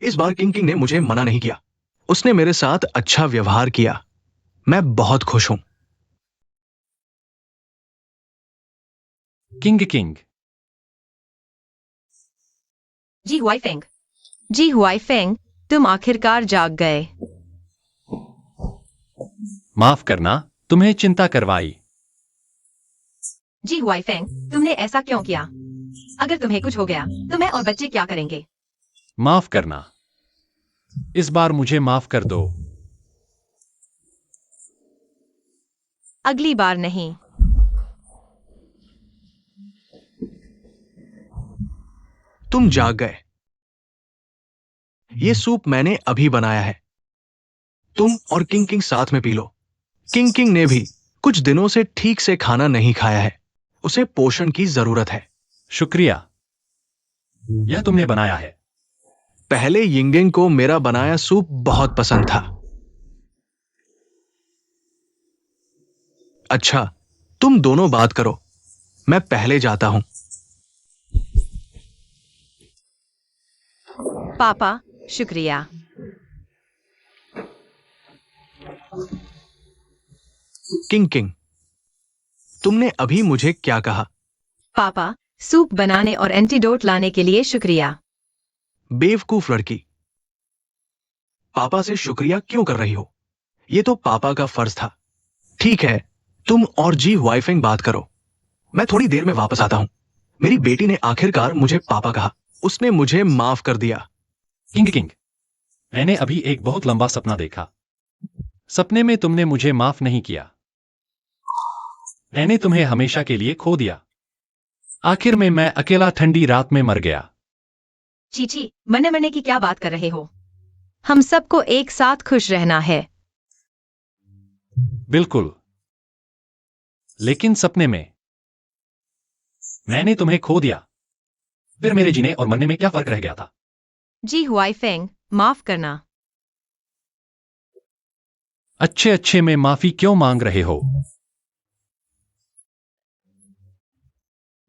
इस बार किंग किंग ने मुझे मना नहीं किया, उसने मेरे साथ अच्छा व्यवहार किया। मैं बहुत खुश हूं।
किंग किंग,
जी हुआइफेंग,
जी हुआइफेंग, तुम आखिरकार जाग गए।
माफ करना, तुम्हें चिंता करवाई।
जी हुआइफेंग, तुमने ऐसा क्यों किया? अगर तुम्हें कुछ हो गया तो मैं और बच्चे क्या करेंगे?
माफ करना, इस बार मुझे माफ कर दो।
अगली बार नहीं।
तुम जाग गए। ये सूप मैंने अभी बनाया है, तुम और किंग किंग साथ में पी लो। किंग किंग ने भी कुछ कुछ दिनों से ठीक से खाना नहीं खाया है, उसे पोषण की जरूरत है।
शुक्रिया, यह तुमने बनाया है।
पहले यिंगिंग को मेरा बनाया सूप बहुत पसंद था। अच्छा, तुम दोनों बात करो, मैं पहले जाता हूं।
पापा, शुक्रिया।
किंग किंग, तुमने अभी मुझे क्या कहा?
पापा, सूप बनाने और एंटीडोट लाने के लिए शुक्रिया।
बेवकूफ लड़की, पापा से शुक्रिया क्यों कर रही हो? यह तो पापा का फर्ज था। ठीक है, तुम और जी वाइफिंग बात करो, मैं थोड़ी देर में वापस आता हूं। मेरी बेटी ने आखिरकार मुझे पापा कहा, उसने मुझे माफ कर दिया।
किंग किंग, मैंने अभी एक बहुत लंबा सपना देखा। सपने में तुमने मुझे माफ नहीं किया। मैंने तुम्हें हमेशा के लिए खो दिया। आखिर में मैं अकेला ठंडी रात में मर गया।
चीची, मरने मरने की क्या बात कर रहे हो? हम सबको एक साथ खुश रहना है।
बिल्कुल, लेकिन सपने में मैंने तुम्हें खो दिया। फिर मेरे जीने और मरने में क्या फर्क रह गया था?
जी हुआईफेंग, माफ करना।
अच्छे अच्छे में माफी क्यों मांग रहे हो?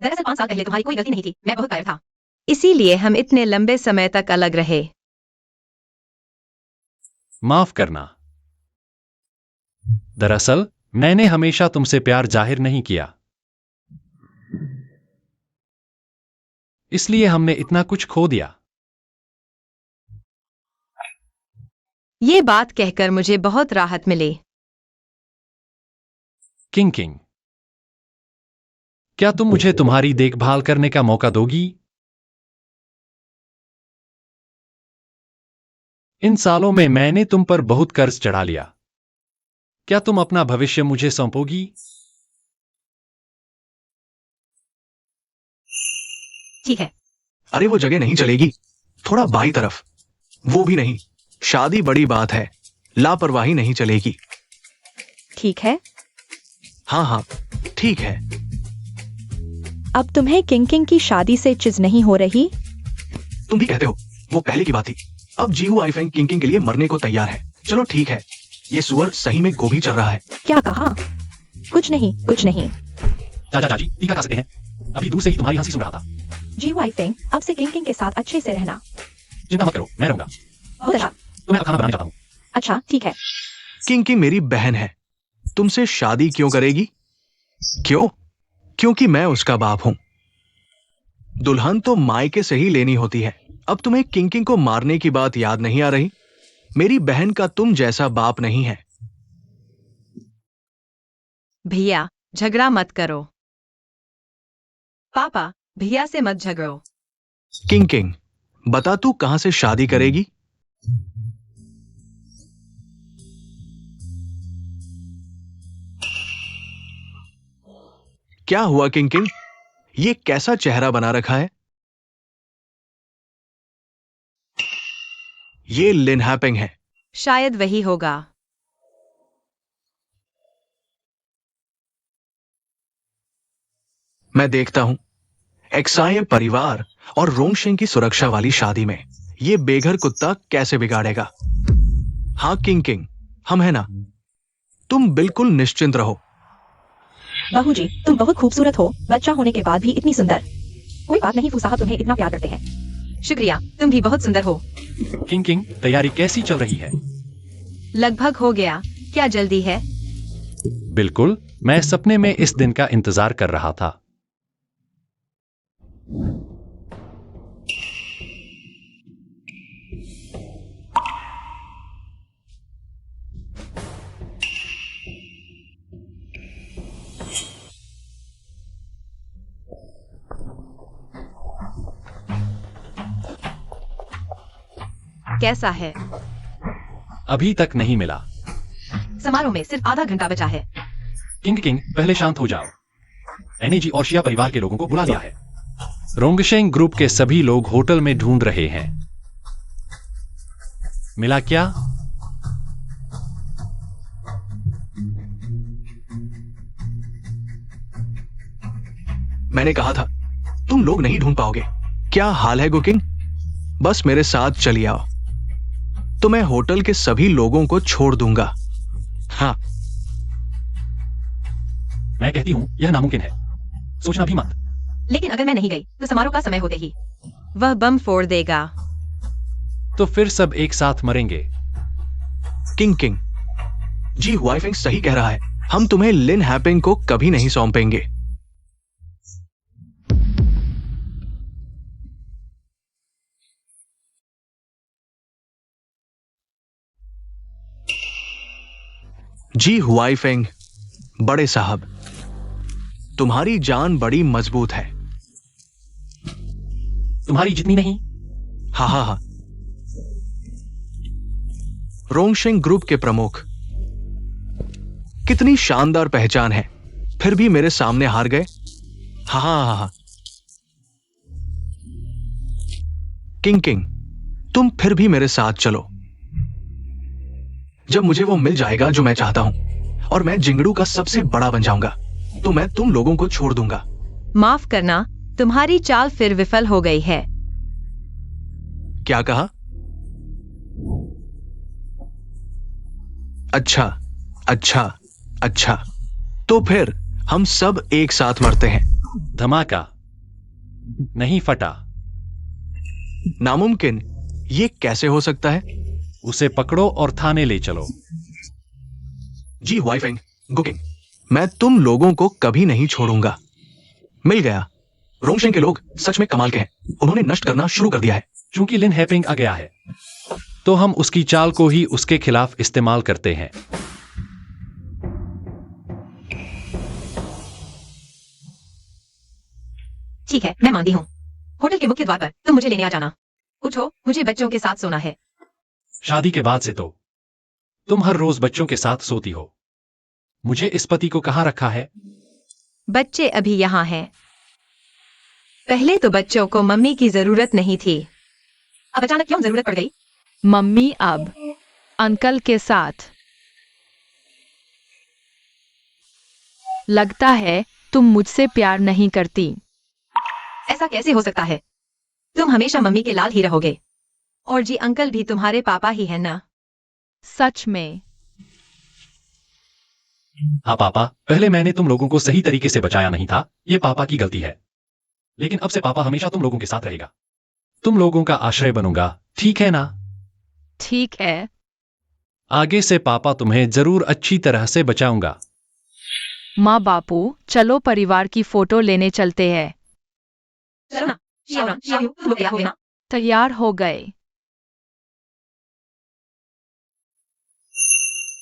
दरअसल 5 साल पहले तुम्हारी कोई गलती नहीं थी, मैं बहुत कायर था।
इसीलिए हम इतने लंबे समय तक अलग रहे।
माफ करना। दरअसल मैंने हमेशा तुमसे प्यार जाहिर नहीं किया, इसलिए हमने इतना कुछ खो दिया।
ये बात कहकर मुझे बहुत राहत मिली।
किंग किंग, क्या तुम मुझे तुम्हारी देखभाल करने का मौका दोगी? इन सालों में मैंने तुम पर बहुत कर्ज चढ़ा लिया। क्या तुम अपना भविष्य मुझे सौंपोगी?
ठीक है,
अरे वो जगह नहीं चलेगी, थोड़ा बाई तरफ। वो भी नहीं, शादी बड़ी बात है, लापरवाही नहीं चलेगी।
ठीक है,
हाँ हाँ ठीक है।
अब तुम्हें किंग किंग की शादी से चिज नहीं हो रही?
तुम भी कहते हो, वो पहले की बात थी। अब जीहू आईफेंग किंग किंग के लिए मरने को तैयार है। चलो ठीक है, ये सुअर सही में गोभी चल रहा है।
क्या कहा? कुछ नहीं, कुछ नहीं।
चाचा चाची टीका खा सकते हैं। अभी दूर से ही तुम्हारी हंसी सुन रहा था।
जी वाइफिंग, अब से किंग किंग के साथ अच्छे से रहना।
चिंता मत करो, मैं रहूंगा।
बहुत अच्छा।
तो मैं अब खाना बनाने जाता हूँ।
अच्छा, ठीक है।
किंग किंग मेरी बहन है, तुमसे शादी क्यों करेगी? क्यों? क्योंकि मैं उसका बाप हूं। दुल्हन तो मायके से ही लेनी होती है। अब तुम्हें किंग किंग को मारने की बात याद नहीं आ रही? मेरी बहन का तुम जैसा बाप नहीं है।
भैया, झगड़ा मत करो। पापा, भैया से मत झगड़ो।
किंग किंग, बता तू कहां से शादी करेगी? क्या हुआ किंग किंग? ये कैसा चेहरा बना रखा है? ये लिन हैपिंग है।
शायद वही होगा।
मैं देखता हूं एक्साये परिवार और रोंगशेंग की सुरक्षा वाली शादी में ये बेघर कुत्ता कैसे बिगाड़ेगा। हाँ किंग किंग, हम है ना, तुम बिल्कुल निश्चिंत रहो।
बहू जी, तुम बहुत खूबसूरत हो, बच्चा होने के बाद भी इतनी सुंदर। कोई बात नहीं, फूसाहा तुम्हें इतना प्यार करते हैं।
शुक्रिया, तुम भी बहुत सुंदर हो।
किंग किंग, तैयारी कैसी चल रही है?
लगभग हो गया। क्या जल्दी है?
बिल्कुल, मैं सपने में इस दिन का इंतजार कर रहा था।
कैसा है?
अभी तक नहीं मिला।
समारोह में सिर्फ आधा घंटा बचा है।
किंग किंग, पहले शांत हो जाओ। मैंने जी और शिया परिवार के लोगों को बुला लिया है। रोंगशेंग ग्रुप के सभी लोग होटल में ढूंढ रहे हैं। मिला क्या?
मैंने कहा था तुम लोग नहीं ढूंढ पाओगे। क्या हाल है गुकिंग? बस मेरे साथ चली आओ तो मैं होटल के सभी लोगों को छोड़ दूंगा। हाँ,
मैं कहती हूँ यह नामुमकिन है, सोचना भी मत।
लेकिन अगर मैं नहीं गई तो समारोह का समय होते ही
वह बम फोड़ देगा।
तो फिर सब एक साथ मरेंगे।
किंग किंग जी, हुआइफेंग सही कह रहा है। हम तुम्हें लिन हैपिंग को कभी नहीं सौंपेंगे। जी हुआइफेंग, बड़े साहब, तुम्हारी जान बड़ी मजबूत है।
तुम्हारी जितनी नहीं।
हा हा हा। रोंगशेंग ग्रुप के प्रमुख, कितनी शानदार पहचान है, फिर भी मेरे सामने हार गए। हा हा हा हा। किंग किंग, तुम फिर भी मेरे साथ चलो। जब मुझे वो मिल जाएगा जो मैं चाहता हूं और मैं जिंगड़ू का सबसे बड़ा बन जाऊंगा तो मैं तुम लोगों को छोड़ दूंगा।
माफ करना, तुम्हारी चाल फिर विफल हो गई है।
क्या कहा? अच्छा अच्छा अच्छा, तो फिर हम सब एक साथ मरते हैं।
धमाका नहीं फटा।
नामुमकिन, ये कैसे हो सकता है?
उसे पकड़ो और थाने ले चलो।
जी हुआइफेंग, गुकिंग, मैं तुम लोगों को कभी नहीं छोड़ूंगा। मिल गया। रोंगशेंग के लोग सच में कमाल के हैं, उन्होंने नष्ट करना शुरू कर दिया है।
चूंकि लिन हैपिंग आ गया है तो हम उसकी चाल को ही उसके खिलाफ इस्तेमाल करते हैं।
ठीक है, मैं मानती हूँ। होटल के मुख्य द्वार पर तुम मुझे लेने आ जाना। उठो, मुझे बच्चों के साथ सोना है।
शादी के बाद से तो तुम हर रोज बच्चों के साथ सोती हो। मुझे इस पति को कहाँ रखा है?
बच्चे अभी यहाँ हैं। पहले तो बच्चों को मम्मी की जरूरत नहीं थी।
अब अचानक क्यों जरूरत पड़ गई?
मम्मी अब अंकल के साथ। लगता है तुम मुझसे प्यार नहीं करती।
ऐसा कैसे हो सकता है? तुम हमेशा मम्मी के लाल ही रहोगे।
और जी अंकल भी तुम्हारे पापा ही है ना?
सच में?
हाँ पापा, पहले मैंने तुम लोगों को सही तरीके से बचाया नहीं था, ये पापा की गलती है। लेकिन अब से पापा हमेशा तुम लोगों के साथ रहेगा। तुम लोगों का आश्रय बनूंगा, ठीक है ना?
ठीक है।
आगे से पापा तुम्हें जरूर अच्छी तरह से बचाऊंगा।
माँ बापू, चलो परिवार की फोटो लेने चलते हैं।
चलो ना, तुम लोग तैयार हो गए ना?
तैयार हो गए।